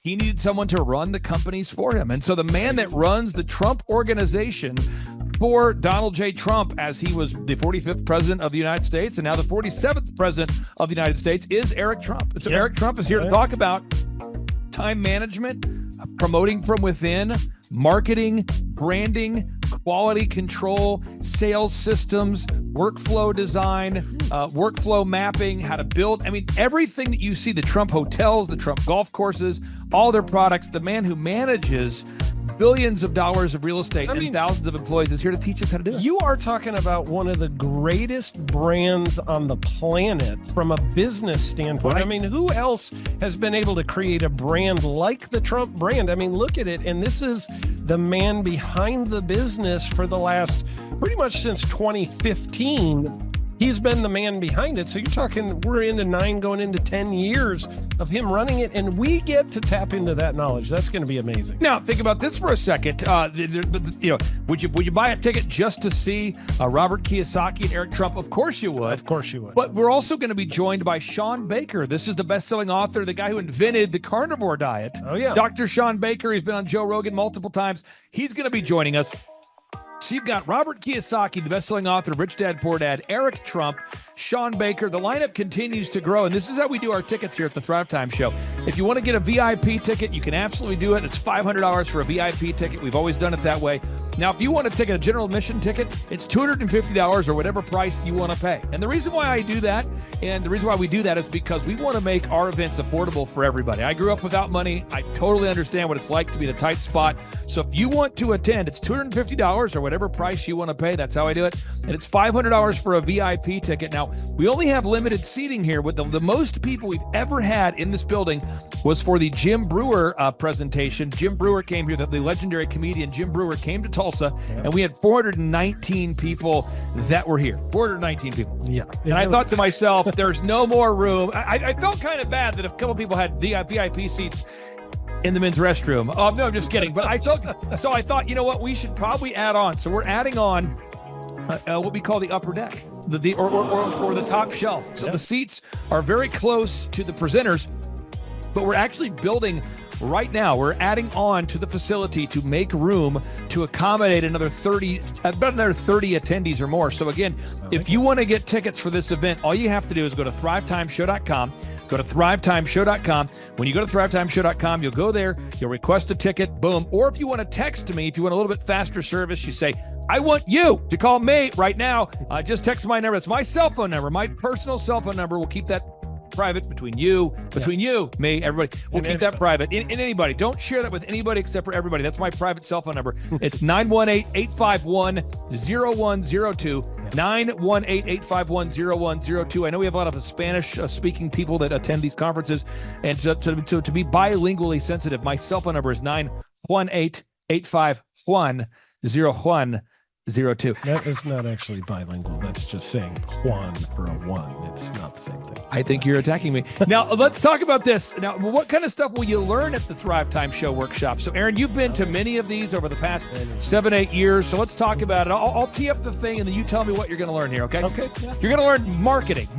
he needed someone to run the companies for him. And so the man that runs the Trump organization for Donald J. Trump, as he was the 45th president of the United States and now the 47th president of the United States, is Eric Trump. And so Eric Trump is here to talk about time management, promoting from within, marketing, branding, quality control, sales systems, workflow design, workflow mapping, how to build. I mean, everything that you see, the Trump hotels, the Trump golf courses, all their products, the man who manages billions of dollars of real estate and thousands of employees is here to teach us how to do it. You are talking about one of the greatest brands on the planet from a business standpoint. Right. I mean, who else has been able to create a brand like the Trump brand? I mean, look at it. And this is the man behind the business for the last pretty much since 2015. He's been the man behind it. So you're talking, we're into 9 going into 10 years of him running it, and we get to tap into that knowledge. That's going to be amazing. Now, think about this for a second. Would you buy a ticket just to see Robert Kiyosaki and Eric Trump? Of course you would. Of course you would. But we're also going to be joined by Sean Baker. This is the best-selling author, the guy who invented the carnivore diet. Oh, yeah. Dr. Sean Baker. He's been on Joe Rogan multiple times. He's going to be joining us. So you've got Robert Kiyosaki, the best-selling author of Rich Dad, Poor Dad, Eric Trump, Sean Baker. The lineup continues to grow, and this is how we do our tickets here at the Thrivetime Show. If you want to get a VIP ticket, you can absolutely do it. It's $500 for a VIP ticket. We've always done it that way. Now, if you want to take a general admission ticket, it's $250 or whatever price you want to pay. And the reason why I do that, and the reason why we do that is because we want to make our events affordable for everybody. I grew up without money. I totally understand what it's like to be in a tight spot. So if you want to attend, it's $250 or whatever price you want to pay. That's how I do it. And it's $500 for a VIP ticket. Now, we only have limited seating here. With the most people we've ever had in this building was for the Jim Brewer presentation. Jim Brewer came here, the legendary comedian Jim Brewer came to Tulsa, and we had 419 people that were here. 419 people. Yeah. And I thought to myself, there's no more room. I felt kind of bad that if a couple people had VIP seats in the men's restroom. Oh, no, I'm just kidding. But I thought, you know what, we should probably add on. So we're adding on what we call the upper deck, or the top shelf. So the seats are very close to the presenters, but we're actually building right now. We're adding on to the facility to make room to accommodate about another 30 attendees or more. So again, if you want to get tickets for this event, all you have to do is go to thrivetimeshow.com. Go to thrivetimeshow.com. When you go to thrivetimeshow.com, you'll go there, you'll request a ticket, boom. Or if you want to text me, if you want a little bit faster service, you say, I want you to call me right now. Just text my number. It's my cell phone number, my personal cell phone number. We'll keep that private between you, me, everybody. We'll keep that private. In anybody. Don't share that with anybody except for everybody. That's my private cell phone number. It's 918-851-0102. 918-851-0102. I know we have a lot of Spanish-speaking people that attend these conferences, and to be bilingually sensitive, my cell phone number is 918-851-0102. That is not actually bilingual. That's just saying Juan for a one. It's not the same thing. I think you're attacking me. Now, let's talk about this. Now, what kind of stuff will you learn at the Thrivetime Show workshop? So, Aaron, you've been to many of these over the past 7-8 years. So let's talk about it. I'll tee up the thing, and then you tell me what you're going to learn here, okay? Okay. Yeah. You're going to learn marketing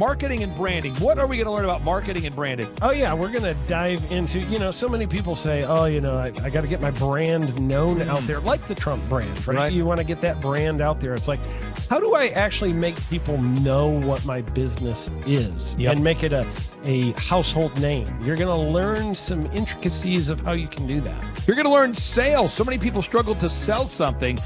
and branding. What are we going to learn about marketing and branding? Oh, yeah. We're going to dive into, so many people say, I got to get my brand known out there, like the Trump brand, right? You want to get that brand brand out there. It's like, how do I actually make people know what my business is and make it a household name? You're going to learn some intricacies of how you can do that. You're going to learn sales. So many people struggle to sell something.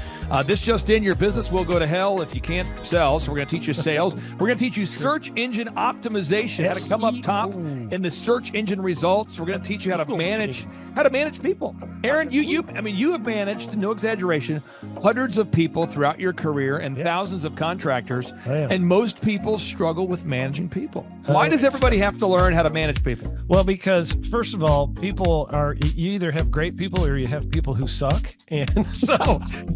This just in, your business will go to hell if you can't sell. So we're going to teach you sales. We're going to teach you search engine optimization, how to come up top in the search engine results. We're going to teach you how to manage people. Aaron, you have managed, no exaggeration, hundreds of people throughout your career and thousands of contractors. And most people struggle with managing people. Why does everybody have to learn how to manage people? Well, because first of all, you either have great people or you have people who suck. And so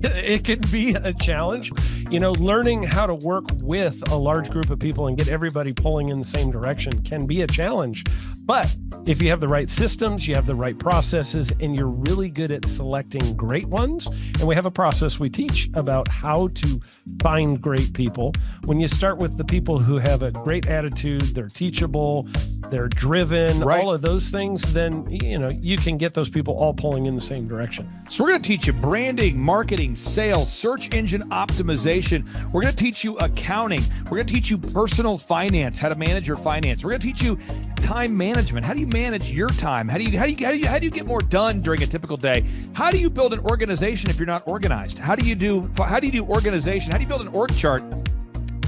it can be a challenge. Learning how to work with a large group of people and get everybody pulling in the same direction can be a challenge. But if you have the right systems, you have the right processes, and you're really good at selecting great ones, and we have a process we teach about how to find great people. When you start with the people who have a great attitude, they're teachable, they're driven, all of those things, then you can get those people all pulling in the same direction. So we're going to teach you branding, marketing, sales, search engine optimization. We're going to teach you accounting. We're going to teach you personal finance, how to manage your finance. We're going to teach you time management. How do you manage your time? How do you get more done during a typical day? How do you build an organization if you're not organized? How do you do organization? How do you build an org chart?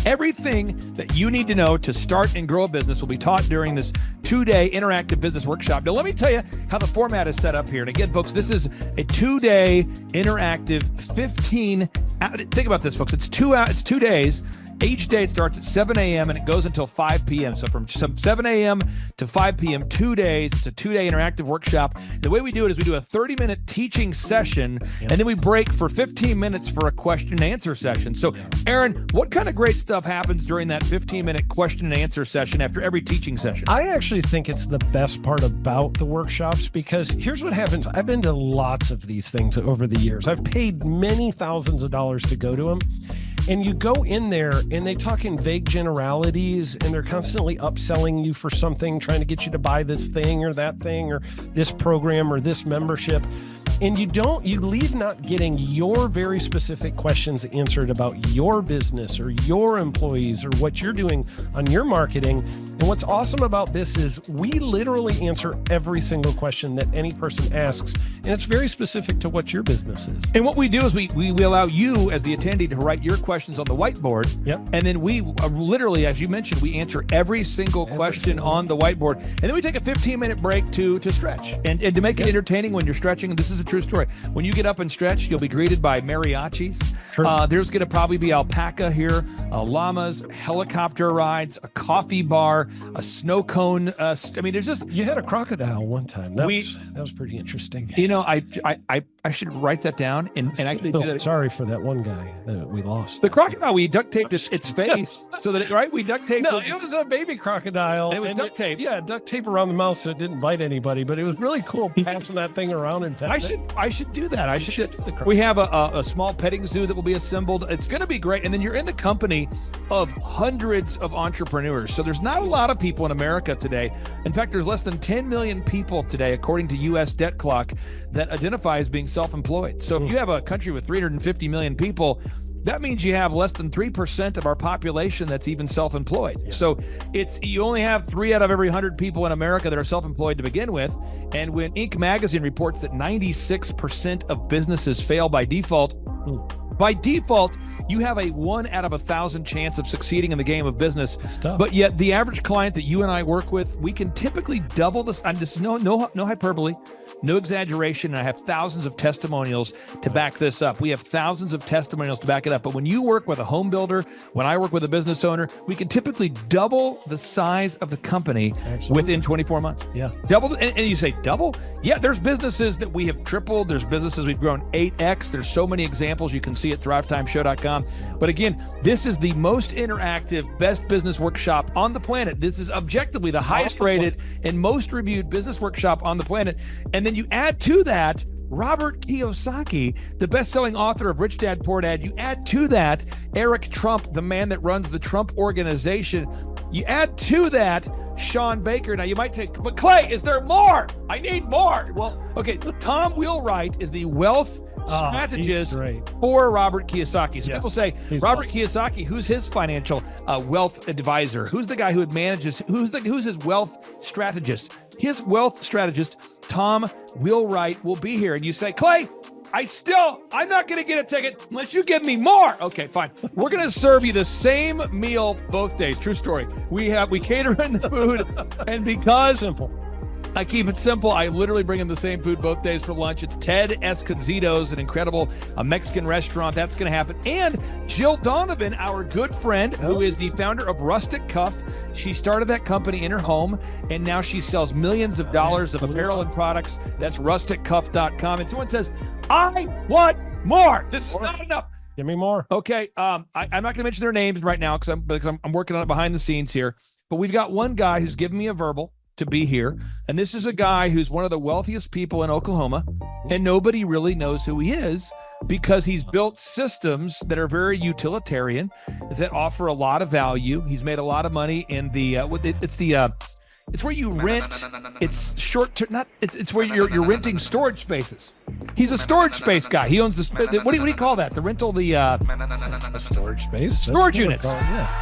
Everything that you need to know to start and grow a business will be taught during this 2-day interactive business workshop. Now, let me tell you how the format is set up here. And again, folks, this is a 2-day interactive 15. Think about this, folks. It's 2 days. Each day it starts at 7 a.m. and it goes until 5 p.m. So from 7 a.m. to 5 p.m., 2 days. It's a 2-day interactive workshop. The way we do it is we do a 30-minute teaching session, and then we break for 15 minutes for a question and answer session. So, Aaron, what kind of great stuff happens during that 15-minute question and answer session after every teaching session? I actually think it's the best part about the workshops, because here's what happens. I've been to lots of these things over the years. I've paid many thousands of dollars to go to them. And you go in there and they talk in vague generalities, and they're constantly upselling you for something, trying to get you to buy this thing or that thing or this program or this membership. And you leave not getting your very specific questions answered about your business or your employees or what you're doing on your marketing. And what's awesome about this is we literally answer every single question that any person asks, and it's very specific to what your business is. And what we do is we allow you as the attendee to write your questions on the whiteboard. Yep. And then we literally, as you mentioned, we answer every single question on the whiteboard. And then we take a 15-minute break to stretch and to make it entertaining when you're stretching. This is a true story. When you get up and stretch, you'll be greeted by mariachis. There's going to probably be alpaca here, llamas, helicopter rides, a coffee bar, a snow cone. There's just... You had a crocodile one time. That was pretty interesting. I should write that down and actually do that. Sorry for that one guy that we lost. The crocodile, we duct taped its face so that we duct taped. No, it was a baby crocodile. And it was duct tape. Yeah, duct tape around the mouth so it didn't bite anybody. But it was really cool passing that thing around and I should do that. We have a small petting zoo that will be assembled. It's going to be great. And then you're in the company of hundreds of entrepreneurs. So there's not a lot of people in America today. In fact, there's less than 10 million people today, according to U.S. Debt Clock, that identify as being self-employed. So if you have a country with 350 million people, that means you have less than 3% of our population that's even self-employed. Yeah. So you only have 3 out of every 100 people in America that are self-employed to begin with. And when Inc. magazine reports that 96% of businesses fail by default, you have a 1 out of 1,000 chance of succeeding in the game of business. But yet the average client that you and I work with, we can typically double this. And this is no hyperbole, no exaggeration. And I have thousands of testimonials to back this up. We have thousands of testimonials to back it up. But when you work with a home builder, when I work with a business owner, we can typically double the size of the company within 24 months. Yeah. Double. And you say double? Yeah, there's businesses that we have tripled. There's businesses we've grown 8x. There's so many examples you can see at thrivetimeshow.com. But again, this is the most interactive, best business workshop on the planet. This is objectively the highest rated and most reviewed business workshop on the planet. And then you add to that Robert Kiyosaki, the best-selling author of Rich Dad, Poor Dad. You add to that Eric Trump, the man that runs the Trump Organization. You add to that Sean Baker. Now you might say, but Clay, is there more? I need more. Well, okay, Tom Wheelwright is the wealth strategist for Robert Kiyosaki. So people say, Robert Kiyosaki, who's his financial wealth advisor? Who's the guy who manages, who's his wealth strategist? His wealth strategist, Tom Wheelwright, will be here. And you say, Clay, I'm not going to get a ticket unless you give me more. Okay, fine. We're going to serve you the same meal both days. True story. We cater in the food, and because I keep it simple, I literally bring in the same food both days for lunch. It's Ted Escondido's, an incredible Mexican restaurant. That's going to happen. And Jill Donovan, our good friend, who is the founder of Rustic Cuff. She started that company in her home, and now she sells millions of dollars of apparel and products. That's rusticcuff.com. And someone says, I want more. This is not enough. Give me more. Okay. I'm not going to mention their names right now because I'm working on it behind the scenes here. But we've got one guy who's given me a verbal to be here. And this is a guy who's one of the wealthiest people in Oklahoma, and nobody really knows who he is because he's built systems that are very utilitarian, that offer a lot of value. He's made a lot of money in the it's where you rent. It's short term. It's where you're renting storage spaces. He's a storage space guy. He owns what do you call that? The rental, storage space, storage units.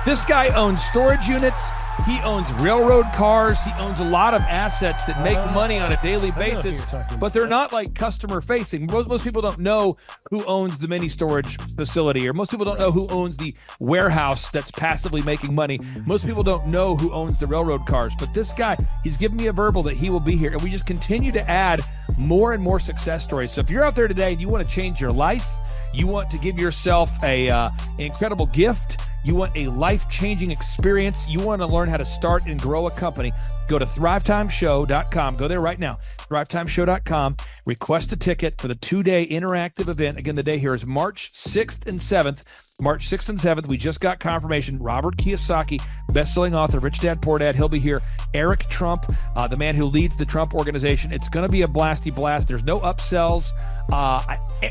This guy owns storage units. He owns railroad cars. He owns a lot of assets that make money on a daily basis, but they're not like customer facing. Most people don't know who owns the mini storage facility, or most people don't know who owns the warehouse that's passively making money. Most people don't know who owns the railroad cars, but this guy, he's given me a verbal that he will be here, and we just continue to add more and more success stories. So if you're out there today and you want to change your life, you want to give yourself an incredible gift, you want a life-changing experience, you want to learn how to start and grow a company, go to thrivetimeshow.com. Go there right now, thrivetimeshow.com. Request a ticket for the 2-day interactive event. Again, the day here is March 6th and 7th. March 6th and 7th, we just got confirmation. Robert Kiyosaki, best-selling author, Rich Dad, Poor Dad, he'll be here. Eric Trump, the man who leads the Trump organization. It's going to be a blasty blast. There's no upsells.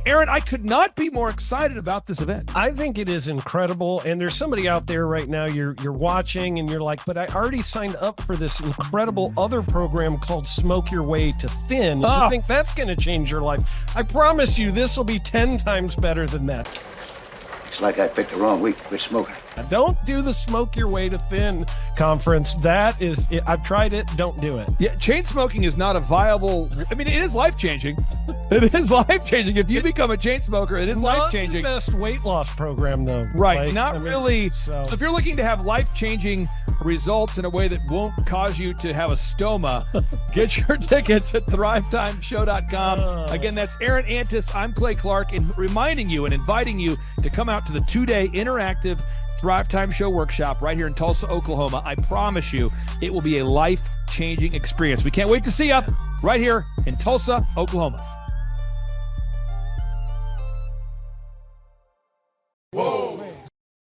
Aaron, I could not be more excited about this event. I think it is incredible, and there's somebody out there right now, you're watching, and you're like, but I already signed up for this incredible other program called Smoke Your Way to Thin. I think that's going to change your life. I promise you, this will be 10 times better than that. Looks like I picked the wrong week to quit smoking. Don't do the Smoke Your Way to Thin conference. That is, I've tried it. Don't do it. Yeah, chain smoking is not a viable. I mean, it is life changing. It is life changing. If you become a chain smoker, it is life changing. Not the best weight loss program, though. Right. Like, Not really. So if you're looking to have life changing results in a way that won't cause you to have a stoma, get your tickets at thrivetimeshow.com. Again, that's Aaron Antis. I'm Clay Clark, and reminding you and inviting you to come out to the 2-day interactive Thrive Time Show workshop right here in Tulsa, Oklahoma. I promise you, it will be a life-changing experience. We can't wait to see you right here in Tulsa, Oklahoma.